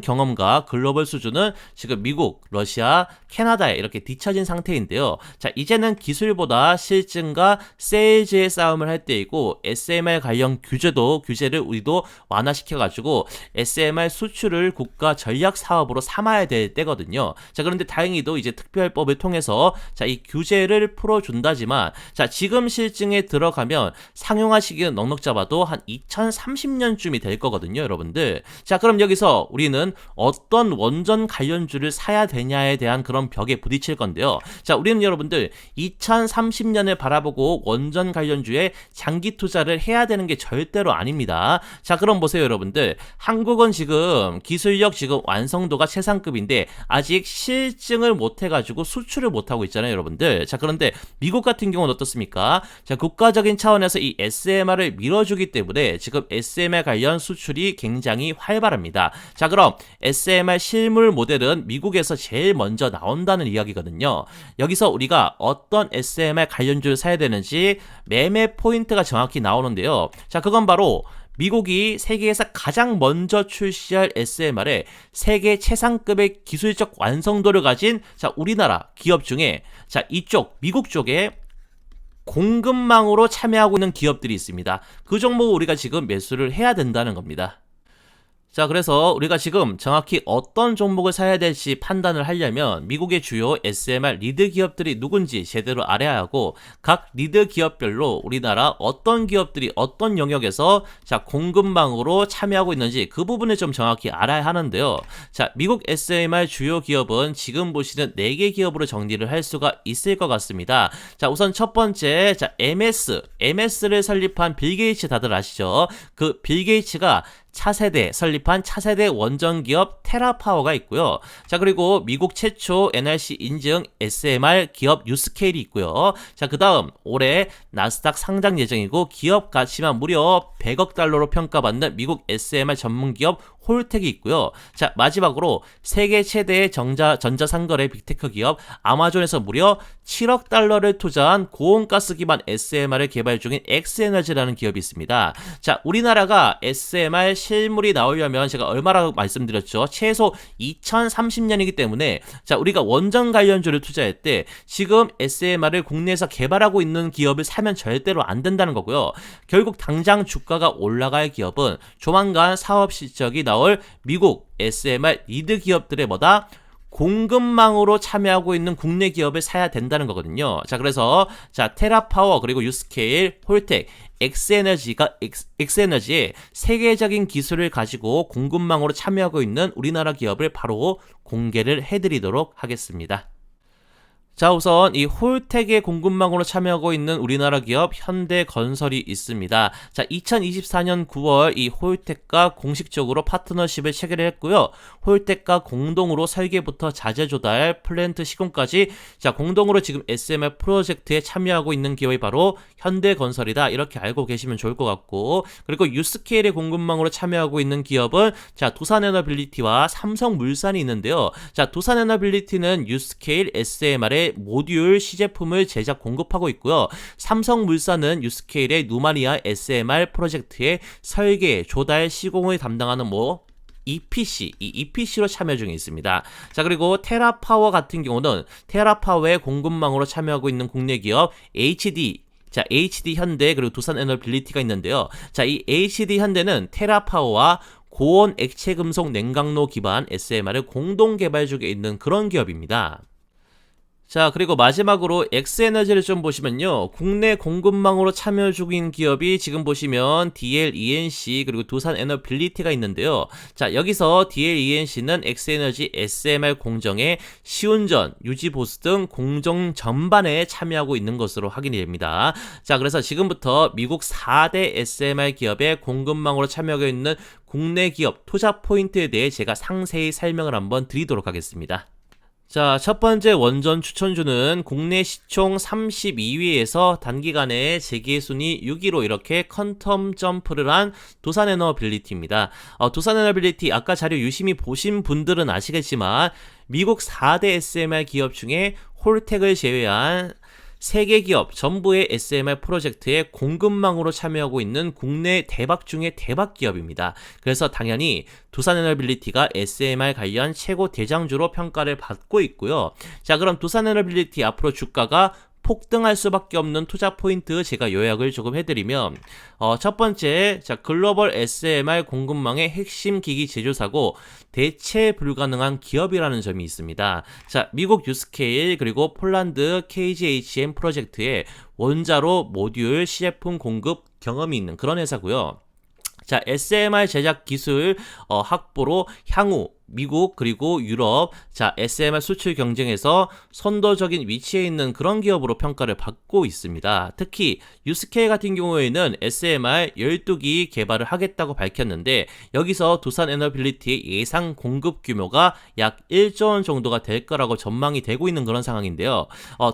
경험과 글로벌 수준은 지금 미국, 러시아, 캐나다에 이렇게 뒤처진 상태인데요. 자, 이제는 기술보다 실증과 세일즈의 싸움을 할 때이고, SMR 관련 규제를 우리도 완화시켜가지고 SMR 수출을 국가 전략 사업으로 삼아야 될 때거든요. 자, 그런데 다행히도 이제 특별법을 통해서 자, 이 규제를 풀어준다지만, 자, 지금 실증에 들어가면 상용화시기는 넉넉 잡아도 한 2030년쯤이 될 거거든요, 여러분들. 자, 그럼 여기서 우리는 어떤 원전 관련주를 사야 되냐에 대한 그런 벽에 부딪힐 건데요. 자, 우리는 여러분들 2030년을 바라보고 원전 관련주에 장기 투자를 해야 되는 게 절대로 아닙니다. 자, 그럼 보세요, 여러분들. 한국은 지금 기술력 지금 완성도가 최상급인데 아직 실증을 못 해가지고 수출을 못 하고 있잖아요, 여러분들. 자, 그런데 미국 같은 경우는 어떻습니까? 자, 국가적인 차원에서 이 SMR을 밀어주기 때문에 지금 SMR 관련 수출이 굉장히 활발합니다. 자, 그럼 SMR 실물 모델은 미국에서 제일 먼저 나온다는 이야기거든요. 여기서 우리가 어떤 SMR 관련주를 사야 되는지 매매 포인트가 정확히 나오는데요. 자, 그건 바로 미국이 세계에서 가장 먼저 출시할 SMR에 세계 최상급의 기술적 완성도를 가진 자, 우리나라 기업 중에 자, 이쪽 미국 쪽에 공급망으로 참여하고 있는 기업들이 있습니다. 그 종목을 우리가 지금 매수를 해야 된다는 겁니다. 자, 그래서 우리가 지금 정확히 어떤 종목을 사야 될지 판단을 하려면 미국의 주요 SMR 리드 기업들이 누군지 제대로 알아야 하고, 각 리드 기업별로 우리나라 어떤 기업들이 어떤 영역에서 자, 공급망으로 참여하고 있는지 그 부분을 좀 정확히 알아야 하는데요. 자, 미국 SMR 주요 기업은 지금 보시는 4개 기업으로 정리를 할 수가 있을 것 같습니다. 자, 우선 첫 번째, 자, MS를 설립한 빌 게이츠 다들 아시죠? 그 빌 게이츠가 차세대 설립한 차세대 원전 기업 테라파워가 있고요. 자, 그리고 미국 최초 NRC 인증 SMR 기업 유스케일이 있고요. 자, 그다음 올해 나스닥 상장 예정이고 기업 가치만 무려 100억 달러로 평가받는 미국 SMR 전문 기업 홀텍이 있고요. 자, 마지막으로 세계 최대의 전자상거래 빅테크 기업 아마존에서 무려 7억 달러를 투자한 고온가스 기반 SMR을 개발 중인 엑스에너지라는 기업이 있습니다. 자, 우리나라가 SMR 실물이 나오려면 제가 얼마라고 말씀드렸죠? 최소 2030년이기 때문에 자, 우리가 원전 관련주를 투자할 때 지금 SMR을 국내에서 개발하고 있는 기업을 사면 절대로 안 된다는 거고요. 결국 당장 주가가 올라갈 기업은 조만간 사업 실적이 나올 미국 SMR 리드 기업들의 뭐다? 공급망으로 참여하고 있는 국내 기업을 사야 된다는 거거든요. 자, 그래서 자, 테라파워 그리고 유스케일, 홀텍, 엑스에너지의 세계적인 기술을 가지고 공급망으로 참여하고 있는 우리나라 기업을 바로 공개를 해드리도록 하겠습니다. 자, 우선 이 홀텍의 공급망으로 참여하고 있는 우리나라 기업 현대건설이 있습니다. 자, 2024년 9월 이 홀텍과 공식적으로 파트너십을 체결을 했고요. 홀텍과 공동으로 설계부터 자재 조달, 플랜트 시공까지 자, 공동으로 지금 SMR 프로젝트에 참여하고 있는 기업이 바로 현대건설이다. 이렇게 알고 계시면 좋을 것 같고, 그리고 유스케일의 공급망으로 참여하고 있는 기업은 자, 두산에너빌리티와 삼성물산이 있는데요. 자, 두산에너빌리티는 유스케일 SMR의 모듈 시제품을 제작 공급하고 있고요. 삼성물산은 유스케일의 누마리아 SMR 프로젝트의 설계, 조달, 시공을 담당하는 EPC, 이 EPC로 참여 중에 있습니다. 자, 그리고 테라파워 같은 경우는 테라파워의 공급망으로 참여하고 있는 국내 기업 HD, 자, HD 현대 그리고 두산에너빌리티가 있는데요. 자, 이 HD 현대는 테라파워와 고온 액체 금속 냉각로 기반 SMR을 공동 개발 중에 있는 그런 기업입니다. 자, 그리고 마지막으로 엑스에너지를 좀 보시면요. 국내 공급망으로 참여 중인 기업이 지금 보시면 DLENC 그리고 두산에너빌리티가 있는데요. 자, 여기서 DLENC는 엑스에너지 SMR 공정의 시운전, 유지보수 등 공정 전반에 참여하고 있는 것으로 확인이 됩니다. 자, 그래서 지금부터 미국 4대 SMR 기업의 공급망으로 참여하고 있는 국내 기업 투자 포인트에 대해 제가 상세히 설명을 한번 드리도록 하겠습니다. 자, 첫 번째 원전 추천주는 국내 시총 32위에서 단기간에 재계순위 6위로 이렇게 퀀텀 점프를 한 두산에너빌리티입니다. 두산에너빌리티 아까 자료 유심히 보신 분들은 아시겠지만 미국 4대 SMR 기업 중에 홀텍을 제외한 세계 기업 전부의 SMR 프로젝트에 공급망으로 참여하고 있는 국내 대박 중의 대박 기업입니다. 그래서 당연히 두산에너빌리티가 SMR 관련 최고 대장주로 평가를 받고 있고요. 자, 그럼 두산에너빌리티 앞으로 주가가 폭등할 수밖에 없는 투자 포인트 제가 요약을 조금 해드리면 첫 번째, 자, 글로벌 SMR 공급망의 핵심 기기 제조사고 대체 불가능한 기업이라는 점이 있습니다. 자, 미국 유스케일 그리고 폴란드 KGHM 프로젝트에 원자로 모듈 시제품 공급 경험이 있는 그런 회사고요. 자, SMR 제작 기술 확보로 향후 미국 그리고 유럽 자 SMR 수출 경쟁에서 선도적인 위치에 있는 그런 기업으로 평가를 받고 있습니다. 특히 유스케일 같은 경우에는 SMR 12기 개발을 하겠다고 밝혔는데 여기서 두산에너빌리티의 예상 공급 규모가 약 1조 원 정도가 될 거라고 전망이 되고 있는 그런 상황인데요.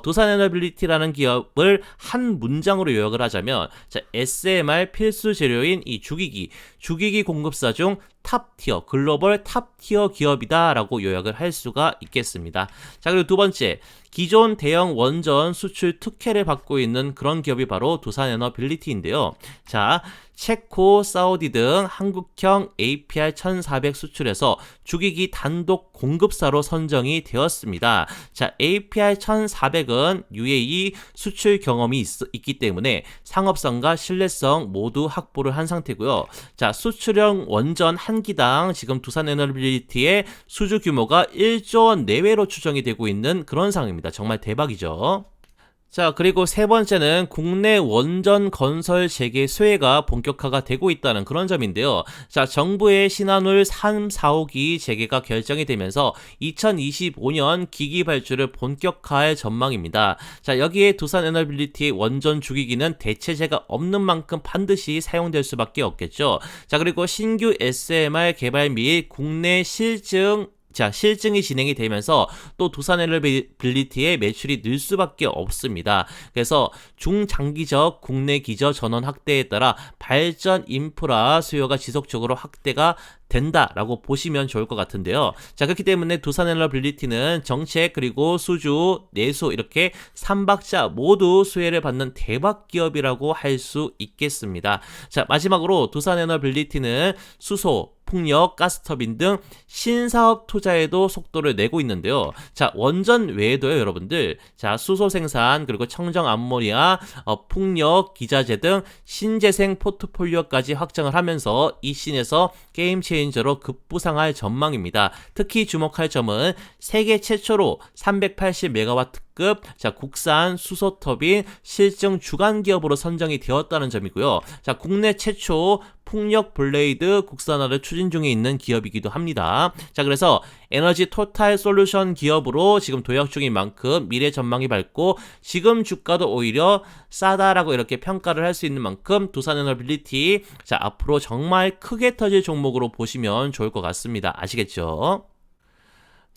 두산에너빌리티라는 기업을 한 문장으로 요약을 하자면 자, SMR 필수 재료인 이 주기기 공급사 중 탑티어, 글로벌 탑티어 기업이다라고 요약을 할 수가 있겠습니다. 자, 그리고 두 번째, 기존 대형 원전 수출 특혜를 받고 있는 그런 기업이 바로 두산에너빌리티인데요. 자, 체코, 사우디 등 한국형 APR 1400 수출해서 주기기 단독 공급사로 선정이 되었습니다. 자, APR 1400은 UAE 수출 경험이 있기 때문에 상업성과 신뢰성 모두 확보를 한 상태고요. 자, 수출형 원전 한 기당 지금 두산에너빌리티의 수주 규모가 1조 원 내외로 추정이 되고 있는 그런 상황입니다. 정말 대박이죠. 자, 그리고 세 번째는 국내 원전 건설 재개 수혜가 본격화가 되고 있다는 그런 점인데요. 자, 정부의 신한울 3, 4호기 재개가 결정이 되면서 2025년 기기 발주를 본격화할 전망입니다. 자, 여기에 두산에너빌리티의 원전 주기기는 대체제가 없는 만큼 반드시 사용될 수밖에 없겠죠. 자, 그리고 신규 SMR 개발 및 국내 실증이 진행이 되면서 또 두산에너빌리티의 매출이 늘 수밖에 없습니다. 그래서 중장기적 국내 기저 전원 확대에 따라 발전 인프라 수요가 지속적으로 확대가 된다라고 보시면 좋을 것 같은데요. 자, 그렇기 때문에 두산에너빌리티는 정책 그리고 수주, 내수 이렇게 3박자 모두 수혜를 받는 대박 기업이라고 할 수 있겠습니다. 자, 마지막으로 두산에너빌리티는 수소, 풍력, 가스터빈 등 신사업 투자에도 속도를 내고 있는데요. 자, 원전 외에도요, 여러분들. 자, 수소 생산, 그리고 청정 암모니아, 풍력, 기자재 등 신재생 포트폴리오까지 확장을 하면서 이 씬에서 게임 체인저로 급부상할 전망입니다. 특히 주목할 점은 세계 최초로 380메가와트급 자, 국산 수소 터빈 실증 주간 기업으로 선정이 되었다는 점이고요. 자, 국내 최초 풍력 블레이드 국산화를 추진 중에 있는 기업이기도 합니다. 자, 그래서 에너지 토탈 솔루션 기업으로 지금 도약 중인 만큼 미래 전망이 밝고 지금 주가도 오히려 싸다라고 이렇게 평가를 할 수 있는 만큼 두산에너빌리티 자, 앞으로 정말 크게 터질 종목으로 보시면 좋을 것 같습니다. 아시겠죠?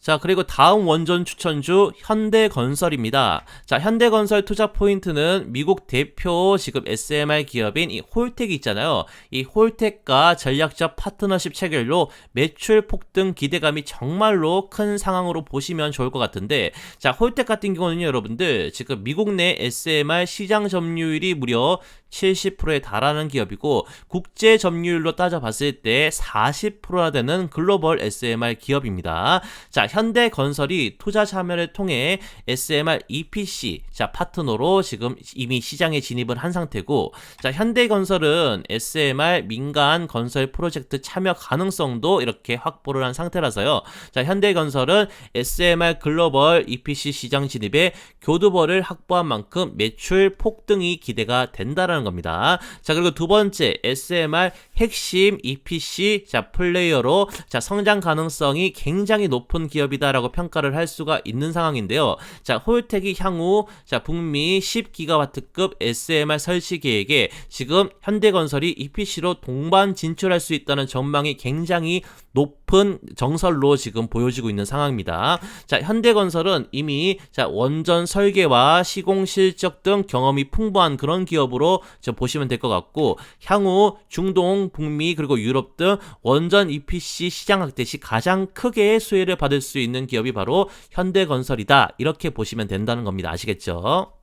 자, 그리고 다음 원전 추천주 현대건설입니다. 자, 현대건설 투자 포인트는 미국 대표 지금 SMR 기업인 이 홀텍이 있잖아요. 이 홀텍과 전략적 파트너십 체결로 매출 폭등 기대감이 정말로 큰 상황으로 보시면 좋을 것 같은데, 자, 홀텍 같은 경우는 여러분들 지금 미국 내 SMR 시장 점유율이 무려 70%에 달하는 기업이고 국제 점유율로 따져봤을 때 40%나 되는 글로벌 SMR 기업입니다. 자, 현대건설이 투자 참여를 통해 SMR EPC 자, 파트너로 지금 이미 시장에 진입을 한 상태고, 자, 현대건설은 SMR 민간 건설 프로젝트 참여 가능성도 이렇게 확보를 한 상태라서요. 자, 현대건설은 SMR 글로벌 EPC 시장 진입에 교두보를 확보한 만큼 매출 폭등이 기대가 된다라는 겁니다. 자, 그리고 두 번째 SMR 핵심 EPC 자, 플레이어로 자, 성장 가능성이 굉장히 높은 기업이다라고 평가를 할 수가 있는 상황인데요. 자, 홀텍이 향후 자, 북미 10기가와트급 SMR 설치 계획에 지금 현대건설이 EPC로 동반 진출할 수 있다는 전망이 굉장히 높은 정설로 지금 보여지고 있는 상황입니다. 자, 현대건설은 이미 자, 원전 설계와 시공 실적 등 경험이 풍부한 그런 기업으로 보시면 될 것 같고, 향후 중동, 북미 그리고 유럽 등 원전 EPC 시장 확대 시 가장 크게 수혜를 받을 수 있는 기업이 바로 현대건설이다, 이렇게 보시면 된다는 겁니다. 아시겠죠?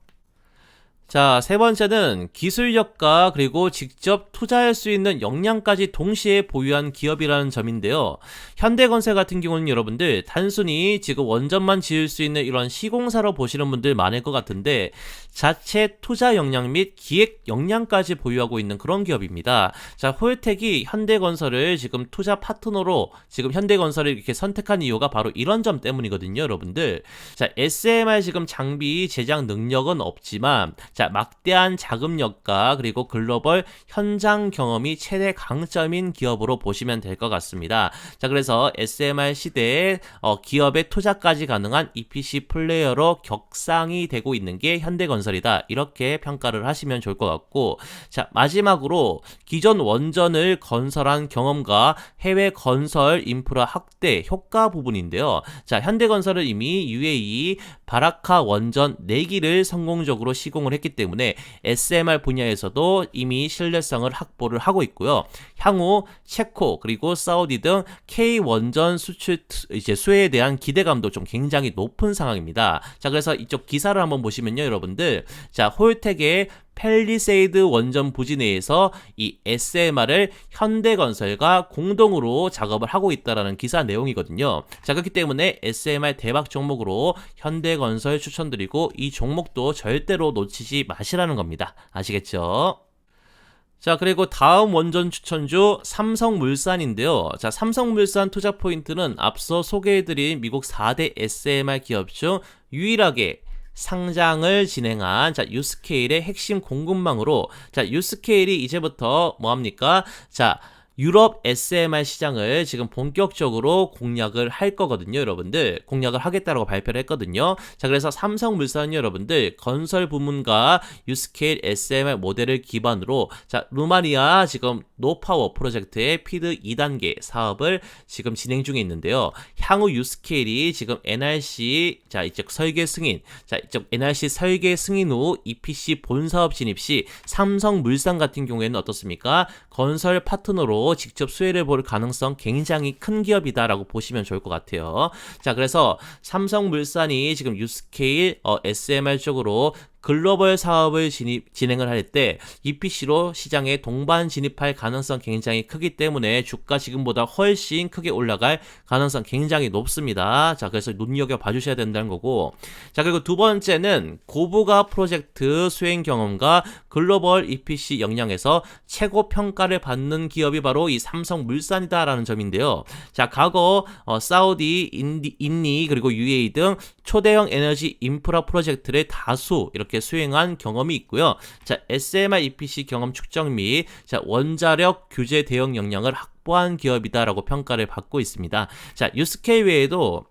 자, 세 번째는 기술력과 그리고 직접 투자할 수 있는 역량까지 동시에 보유한 기업이라는 점인데요. 현대건설 같은 경우는 여러분들 단순히 지금 원전만 지을 수 있는 이런 시공사로 보시는 분들 많을 것 같은데, 자체 투자 역량 및 기획 역량까지 보유하고 있는 그런 기업입니다. 자, 홀텍이 현대건설을 지금 투자 파트너로 지금 현대건설을 이렇게 선택한 이유가 바로 이런 점 때문이거든요, 여러분들. 자, SMR 지금 장비 제작 능력은 없지만 자, 막대한 자금력과 그리고 글로벌 현장 경험이 최대 강점인 기업으로 보시면 될 것 같습니다. 자, 그래서 SMR 시대에 기업의 투자까지 가능한 EPC 플레이어로 격상이 되고 있는 게 현대건설이다, 이렇게 평가를 하시면 좋을 것 같고, 자, 마지막으로 기존 원전을 건설한 경험과 해외 건설 인프라 확대 효과 부분인데요. 자, 현대건설은 이미 UAE 바라카 원전 4기를 성공적으로 시공을 했기 때문에 SMR 분야에서도 이미 신뢰성을 확보를 하고 있고요. 향후 체코 그리고 사우디 등 K 원전 수출 이제 수혜에 대한 기대감도 좀 굉장히 높은 상황입니다. 자, 그래서 이쪽 기사를 한번 보시면요, 여러분들. 자, 홀텍의 팰리세이드 원전 부지 내에서 이 SMR을 현대건설과 공동으로 작업을 하고 있다라는 기사 내용이거든요. 자, 그렇기 때문에 SMR 대박 종목으로 현대건설 추천드리고, 이 종목도 절대로 놓치지 마시라는 겁니다. 아시겠죠? 자, 그리고 다음 원전 추천주 삼성물산인데요. 자, 삼성물산 투자 포인트는 앞서 소개해드린 미국 4대 SMR 기업 중 유일하게 상장을 진행한 자, 유스케일의 핵심 공급망으로, 자, 유스케일이 이제부터 뭐합니까? 자, 유럽 SMR 시장을 지금 본격적으로 공략을 할 거거든요, 여러분들. 공략을 하겠다라고 발표를 했거든요. 자, 그래서 삼성물산이 여러분들 건설 부문과 유스케일 SMR 모델을 기반으로 자, 루마니아 지금 노파워 프로젝트의 피드 2단계 사업을 지금 진행 중에 있는데요. 향후 유스케일이 지금 NRC 자, 이쪽 설계 승인, 자, 이쪽 NRC 설계 승인 후 EPC 본사업 진입 시 삼성물산 같은 경우에는 어떻습니까? 건설 파트너로 직접 수혜를 볼 가능성 굉장히 큰 기업이다라고 보시면 좋을 것 같아요. 자, 그래서 삼성물산이 지금 유스케일 SMR 쪽으로 글로벌 사업을 진행을 할 때 EPC로 시장에 동반 진입할 가능성 굉장히 크기 때문에 주가 지금보다 훨씬 크게 올라갈 가능성 굉장히 높습니다. 자, 그래서 눈여겨봐 주셔야 된다는 거고. 자, 그리고 두 번째는 고부가 프로젝트 수행 경험과 글로벌 EPC 역량에서 최고 평가를 받는 기업이 바로 이 삼성물산이다라는 점인데요. 자, 과거 사우디, 인니 그리고 UAE 등 초대형 에너지 인프라 프로젝트를 다수 이렇게 수행한 경험이 있고요. 자, SMR EPC 경험 축적 및 원자력 규제 대응 역량을 확보한 기업이다라고 평가를 받고 있습니다. 자, 유스케이 외에도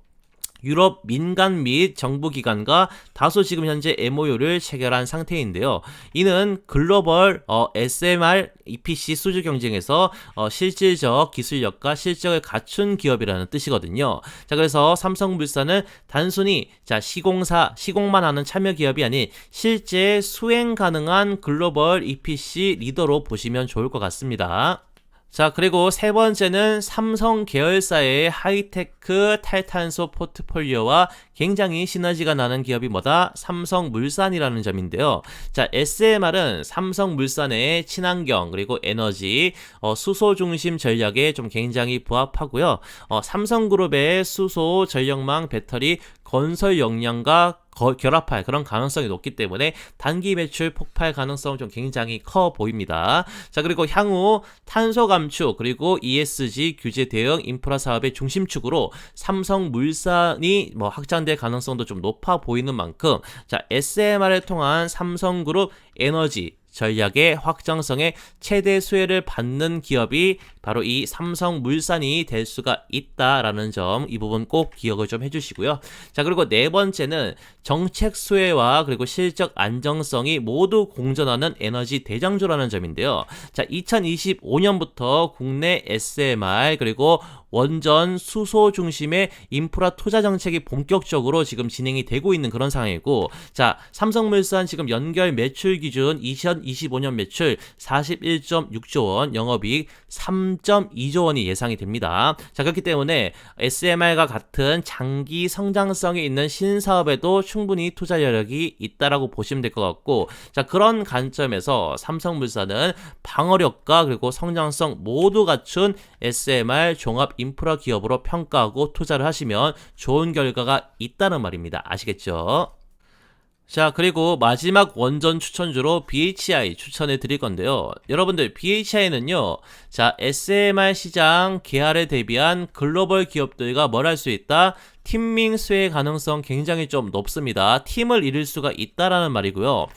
유럽 민간 및 정부 기관과 다수 지금 현재 MOU를 체결한 상태인데요. 이는 글로벌 SMR EPC 수주 경쟁에서 실질적 기술력과 실적을 갖춘 기업이라는 뜻이거든요. 자, 그래서 삼성물산은 단순히 시공만 하는 참여 기업이 아닌 실제 수행 가능한 글로벌 EPC 리더로 보시면 좋을 것 같습니다. 자, 그리고 세 번째는 삼성 계열사의 하이테크 탈탄소 포트폴리오와 굉장히 시너지가 나는 기업이 뭐다? 삼성물산이라는 점인데요. 자, SMR은 삼성물산의 친환경 그리고 에너지, 수소 중심 전략에 좀 굉장히 부합하고요. 삼성그룹의 수소, 전력망, 배터리, 건설 역량과 결합할 그런 가능성이 높기 때문에 단기 매출 폭발 가능성은 좀 굉장히 커 보입니다. 자, 그리고 향후 탄소 감축 그리고 ESG 규제 대응 인프라 사업의 중심축으로 삼성물산이 확장될 가능성도 좀 높아 보이는 만큼 자, SMR을 통한 삼성그룹 에너지 전략의 확장성에 최대 수혜를 받는 기업이 바로 이 삼성물산이 될 수가 있다라는 점, 이 부분 꼭 기억을 좀 해주시고요. 자, 그리고 네 번째는 정책 수혜와 그리고 실적 안정성이 모두 공존하는 에너지 대장주라는 점인데요. 자, 2025년부터 국내 SMR 그리고 원전 수소 중심의 인프라 투자 정책이 본격적으로 지금 진행이 되고 있는 그런 상황이고, 자, 삼성물산 지금 연결 매출 기준 2025년 매출 41.6조 원, 영업이익 3.2조 원이 예상이 됩니다. 자, 그렇기 때문에 SMR과 같은 장기 성장성이 있는 신사업에도 충분히 투자 여력이 있다라고 보시면 될 것 같고, 자, 그런 관점에서 삼성물산은 방어력과 그리고 성장성 모두 갖춘 SMR 종합 인프라 기업으로 평가하고 투자를 하시면 좋은 결과가 있다는 말입니다. 아시겠죠? 자, 그리고 마지막 원전 추천주로 BHI 추천해 드릴 건데요. 여러분들, BHI는요, 자, SMR 시장 개발에 대비한 글로벌 기업들과 뭘 할 수 있다? 팀밍 수혜 가능성 굉장히 좀 높습니다. 팀을 이룰 수가 있다라는 말이고요.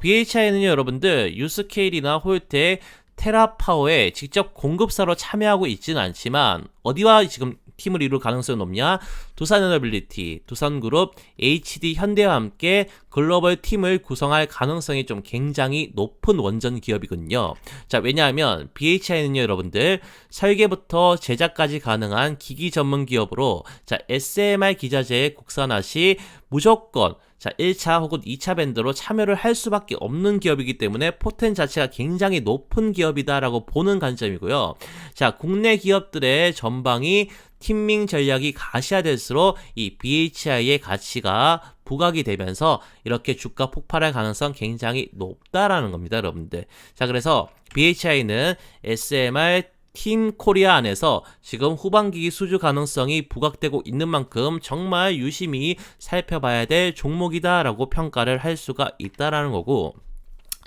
BHI는요, 여러분들, 유스케일이나 홀텍, 테라파워에 직접 공급사로 참여하고 있지는 않지만 어디와 지금 팀을 이룰 가능성이 높냐? 두산에너빌리티, 두산그룹, HD 현대와 함께 글로벌 팀을 구성할 가능성이 좀 굉장히 높은 원전 기업이거든요. 자, 왜냐하면 BHI는요, 여러분들, 설계부터 제작까지 가능한 기기 전문 기업으로, 자, SMR 기자재 국산화 시 무조건 1차 혹은 2차 밴더로 참여를 할 수밖에 없는 기업이기 때문에 포텐 자체가 굉장히 높은 기업이다라고 보는 관점이고요. 자, 국내 기업들의 전방이 팀밍 전략이 가시화될수록 이 BHI의 가치가 부각이 되면서 이렇게 주가 폭발할 가능성 굉장히 높다라는 겁니다, 여러분들. 자, 그래서 BHI는 SMR 팀 코리아 안에서 지금 후반기 수주 가능성이 부각되고 있는 만큼 정말 유심히 살펴봐야 될 종목이다라고 평가를 할 수가 있다라는 거고,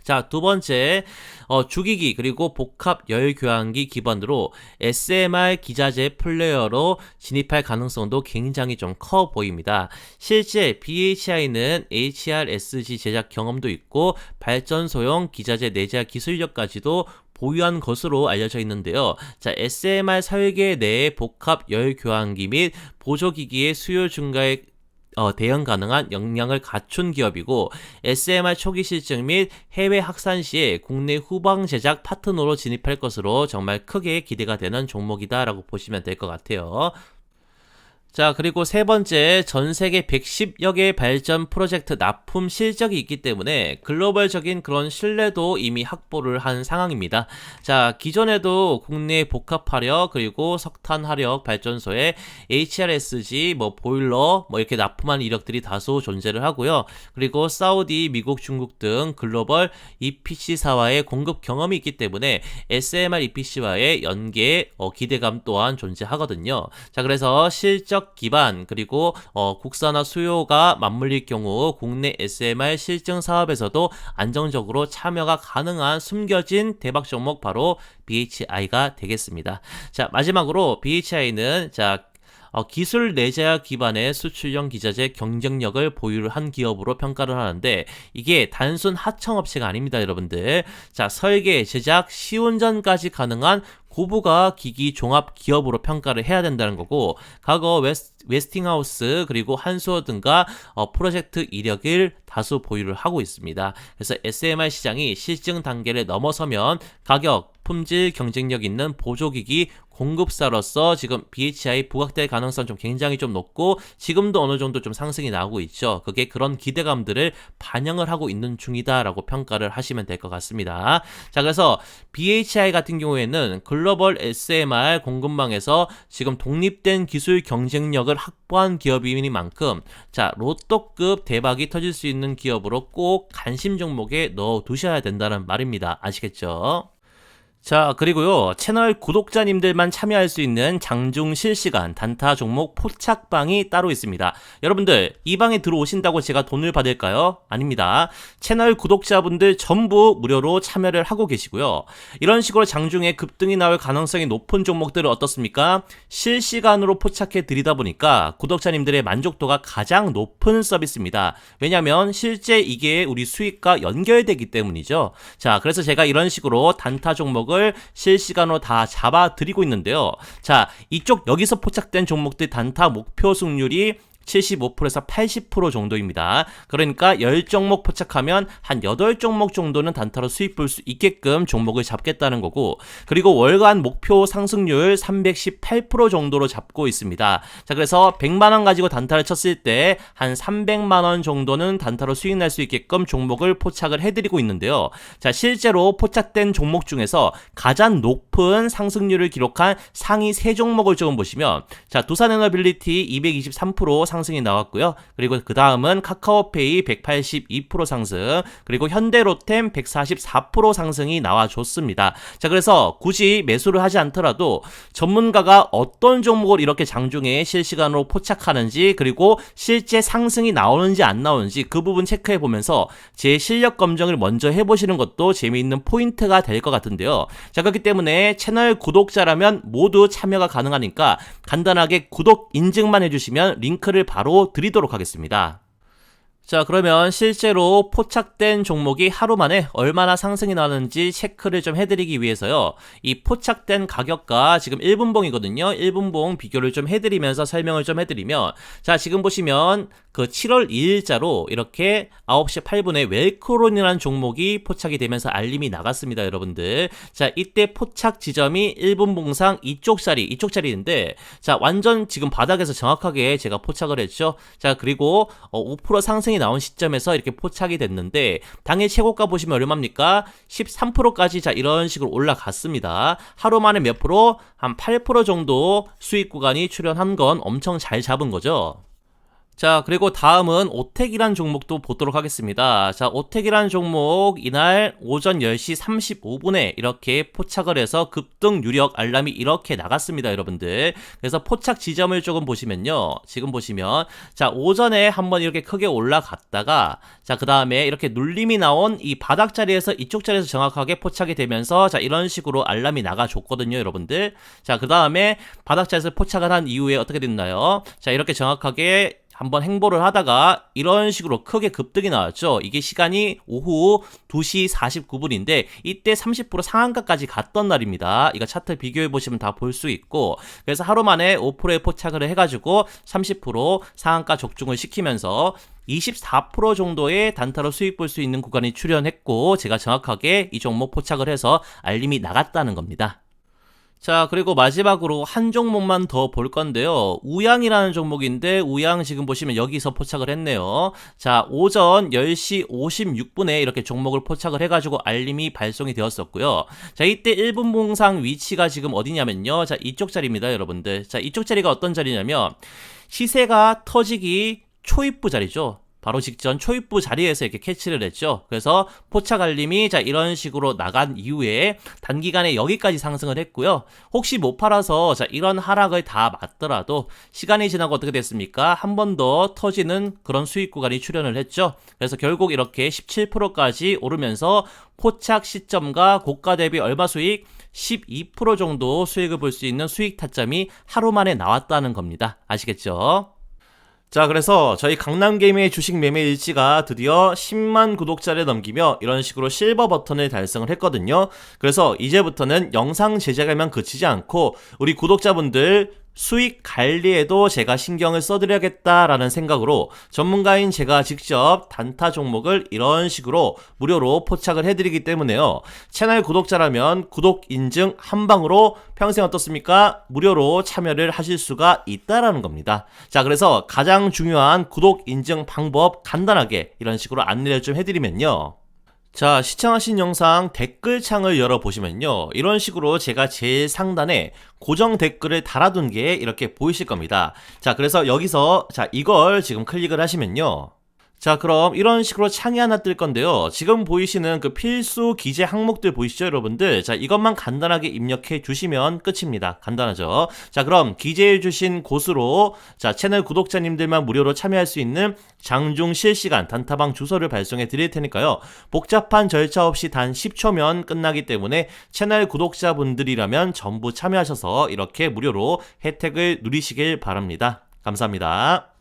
자, 두 번째, 주기기 그리고 복합 열교환기 기반으로 SMR 기자재 플레이어로 진입할 가능성도 굉장히 좀 커 보입니다. 실제 BHI는 HRSG 제작 경험도 있고 발전소용 기자재 내재화 기술력까지도 보유한 것으로 알려져 있는데요. 자, SMR 설계 내에 복합 열 교환기 및 보조기기의 수요 증가에 대응 가능한 역량을 갖춘 기업이고, SMR 초기 실증 및 해외 확산 시에 국내 후방 제작 파트너로 진입할 것으로 정말 크게 기대가 되는 종목이다라고 보시면 될 것 같아요. 자, 그리고 세 번째, 전 세계 110여 개의 발전 프로젝트 납품 실적이 있기 때문에 글로벌적인 그런 신뢰도 이미 확보를 한 상황입니다. 자, 기존에도 국내 복합화력 그리고 석탄화력 발전소에 HRSG, 보일러, 이렇게 납품한 이력들이 다소 존재를 하고요. 그리고 사우디, 미국, 중국 등 글로벌 EPC사와의 공급 경험이 있기 때문에 SMR EPC와의 연계, 기대감 또한 존재하거든요. 자, 그래서 실적 기반 그리고 국산화 수요가 맞물릴 경우 국내 SMR 실증 사업에서도 안정적으로 참여가 가능한 숨겨진 대박 종목 바로 BHI가 되겠습니다. 자, 마지막으로 BHI는 기술 내재화 기반의 수출형 기자재 경쟁력을 보유한 기업으로 평가를 하는데 이게 단순 하청업체가 아닙니다, 여러분들. 자, 설계, 제작, 시운전까지 가능한 고부가 기기 종합 기업으로 평가를 해야 된다는 거고, 과거 웨스팅하우스 그리고 한수어 등과 프로젝트 이력을 다수 보유를 하고 있습니다. 그래서 SMR 시장이 실증 단계를 넘어서면 가격, 품질 경쟁력 있는 보조기기 공급사로서 지금 BHI 부각될 가능성 좀 굉장히 좀 높고 지금도 어느 정도 좀 상승이 나오고 있죠. 그게 그런 기대감들을 반영을 하고 있는 중이다라고 평가를 하시면 될 것 같습니다. 자, 그래서 BHI 같은 경우에는 글로벌 SMR 공급망에서 지금 독립된 기술 경쟁력을 확보한 기업이니만큼 로또급 대박이 터질 수 있는 기업으로 꼭 관심 종목에 넣어 두셔야 된다는 말입니다. 아시겠죠? 자, 그리고요, 채널 구독자님들만 참여할 수 있는 장중 실시간 단타 종목 포착방이 따로 있습니다. 여러분들, 이 방에 들어오신다고 제가 돈을 받을까요? 아닙니다. 채널 구독자분들 전부 무료로 참여를 하고 계시고요. 이런 식으로 장중에 급등이 나올 가능성이 높은 종목들은 어떻습니까? 실시간으로 포착해 드리다 보니까 구독자님들의 만족도가 가장 높은 서비스입니다. 왜냐면 실제 이게 우리 수익과 연결되기 때문이죠. 자, 그래서 제가 이런 식으로 단타 종목을 실시간으로 다 잡아드리고 있는데요. 자, 이쪽 여기서 포착된 종목들 단타 목표 승률이 75%에서 80% 정도입니다. 그러니까 10종목 포착하면 한 8종목 정도는 단타로 수익 볼 수 있게끔 종목을 잡겠다는 거고, 그리고 월간 목표 상승률 318% 정도로 잡고 있습니다. 자, 그래서 100만원 가지고 단타를 쳤을 때 한 300만원 정도는 단타로 수익 날 수 있게끔 종목을 포착을 해드리고 있는데요. 자, 실제로 포착된 종목 중에서 가장 높은 상승률을 기록한 상위 3종목을 조금 보시면, 자, 두산에너빌리티 223% 상승이 나왔고요. 그리고 그 다음은 카카오페이 182% 상승, 그리고 현대로템 144% 상승이 나와줬습니다. 자, 그래서 굳이 매수를 하지 않더라도 전문가가 어떤 종목을 이렇게 장중에 실시간으로 포착하는지, 그리고 실제 상승이 나오는지 안 나오는지 그 부분 체크해 보면서 제 실력 검증을 먼저 해보시는 것도 재미있는 포인트가 될 것 같은데요. 자, 그렇기 때문에 채널 구독자라면 모두 참여가 가능하니까 간단하게 구독 인증만 해주시면 링크를 바로 드리도록 하겠습니다. 자, 그러면 실제로 포착된 종목이 하루 만에 얼마나 상승이 나는지 체크를 좀 해드리기 위해서요, 이 포착된 가격과 지금 1분봉이거든요. 1분봉 비교를 좀 해드리면서 설명을 좀 해드리면, 자, 지금 보시면 그 7월 2일자로 이렇게 9시 8분에 웰크론이라는 종목이 포착이 되면서 알림이 나갔습니다, 여러분들. 자, 이때 포착 지점이 1분봉상 이쪽 자리인데, 자, 완전 지금 바닥에서 정확하게 제가 포착을 했죠. 자, 그리고 5% 상승이 나온 시점에서 이렇게 포착이 됐는데, 당일 최고가 보시면 얼마입니까? 13%까지 자, 이런 식으로 올라갔습니다. 하루 만에 몇 프로? 한 8% 정도 수익 구간이 출현한 건 엄청 잘 잡은 거죠. 자, 그리고 다음은 오텍이란 종목도 보도록 하겠습니다. 자, 오텍이란 종목 이날 오전 10시 35분에 이렇게 포착을 해서 급등 유력 알람이 이렇게 나갔습니다, 여러분들. 그래서 포착 지점을 조금 보시면요, 지금 보시면 자, 오전에 한번 이렇게 크게 올라갔다가, 자, 그 다음에 이렇게 눌림이 나온 이 바닥 자리에서 이쪽 자리에서 정확하게 포착이 되면서, 자, 이런 식으로 알람이 나가줬거든요, 여러분들. 자, 그 다음에 바닥 자리에서 포착을 한 이후에 어떻게 됐나요? 자, 이렇게 정확하게 한번 행보를 하다가 이런 식으로 크게 급등이 나왔죠. 이게 시간이 오후 2시 49분인데 이때 30% 상한가까지 갔던 날입니다. 이거 차트 비교해 보시면 다 볼 수 있고, 그래서 하루 만에 5%에 포착을 해가지고 30% 상한가 적중을 시키면서 24% 정도의 단타로 수익 볼 수 있는 구간이 출현했고, 제가 정확하게 이 종목 포착을 해서 알림이 나갔다는 겁니다. 자, 그리고 마지막으로 한 종목만 더 볼 건데요. 우양이라는 종목인데 우양 지금 보시면 여기서 포착을 했네요. 자, 오전 10시 56분에 이렇게 종목을 포착을 해가지고 알림이 발송이 되었었고요. 자, 이때 1분 봉상 위치가 지금 어디냐면요. 자, 이쪽 자리입니다, 여러분들. 자, 이쪽 자리가 어떤 자리냐면 시세가 터지기 초입부 자리죠. 바로 직전 초입부 자리에서 이렇게 캐치를 했죠. 그래서 포착 알림이 자 이런 식으로 나간 이후에 단기간에 여기까지 상승을 했고요. 혹시 못 팔아서 자 이런 하락을 다 맞더라도 시간이 지나고 어떻게 됐습니까? 한 번 더 터지는 그런 수익 구간이 출현을 했죠. 그래서 결국 이렇게 17%까지 오르면서 포착 시점과 고가 대비 얼마 수익? 12% 정도 수익을 볼 수 있는 수익 타점이 하루 만에 나왔다는 겁니다. 아시겠죠? 자, 그래서 저희 강남게임의 주식 매매 일지가 드디어 10만 구독자를 넘기며 이런 식으로 실버 버튼을 달성을 했거든요. 그래서 이제부터는 영상 제작에만 그치지 않고 우리 구독자분들 수익 관리에도 제가 신경을 써드려야겠다라는 생각으로 전문가인 제가 직접 단타 종목을 이런 식으로 무료로 포착을 해드리기 때문에요. 채널 구독자라면 구독 인증 한 방으로 평생 어떻습니까? 무료로 참여를 하실 수가 있다라는 겁니다. 자, 그래서 가장 중요한 구독 인증 방법 간단하게 이런 식으로 안내를 좀 해드리면요. 자, 시청하신 영상 댓글창을 열어보시면요. 이런 식으로 제가 제일 상단에 고정 댓글을 달아둔 게 이렇게 보이실 겁니다. 자, 그래서 여기서 자 이걸 지금 클릭을 하시면요. 자, 그럼 이런 식으로 창이 하나 뜰 건데요. 지금 보이시는 그 필수 기재 항목들 보이시죠, 여러분들? 자, 이것만 간단하게 입력해 주시면 끝입니다. 간단하죠? 자, 그럼 기재해 주신 곳으로 자, 채널 구독자님들만 무료로 참여할 수 있는 장중 실시간 단타방 주소를 발송해 드릴 테니까요. 복잡한 절차 없이 단 10초면 끝나기 때문에 채널 구독자분들이라면 전부 참여하셔서 이렇게 무료로 혜택을 누리시길 바랍니다. 감사합니다.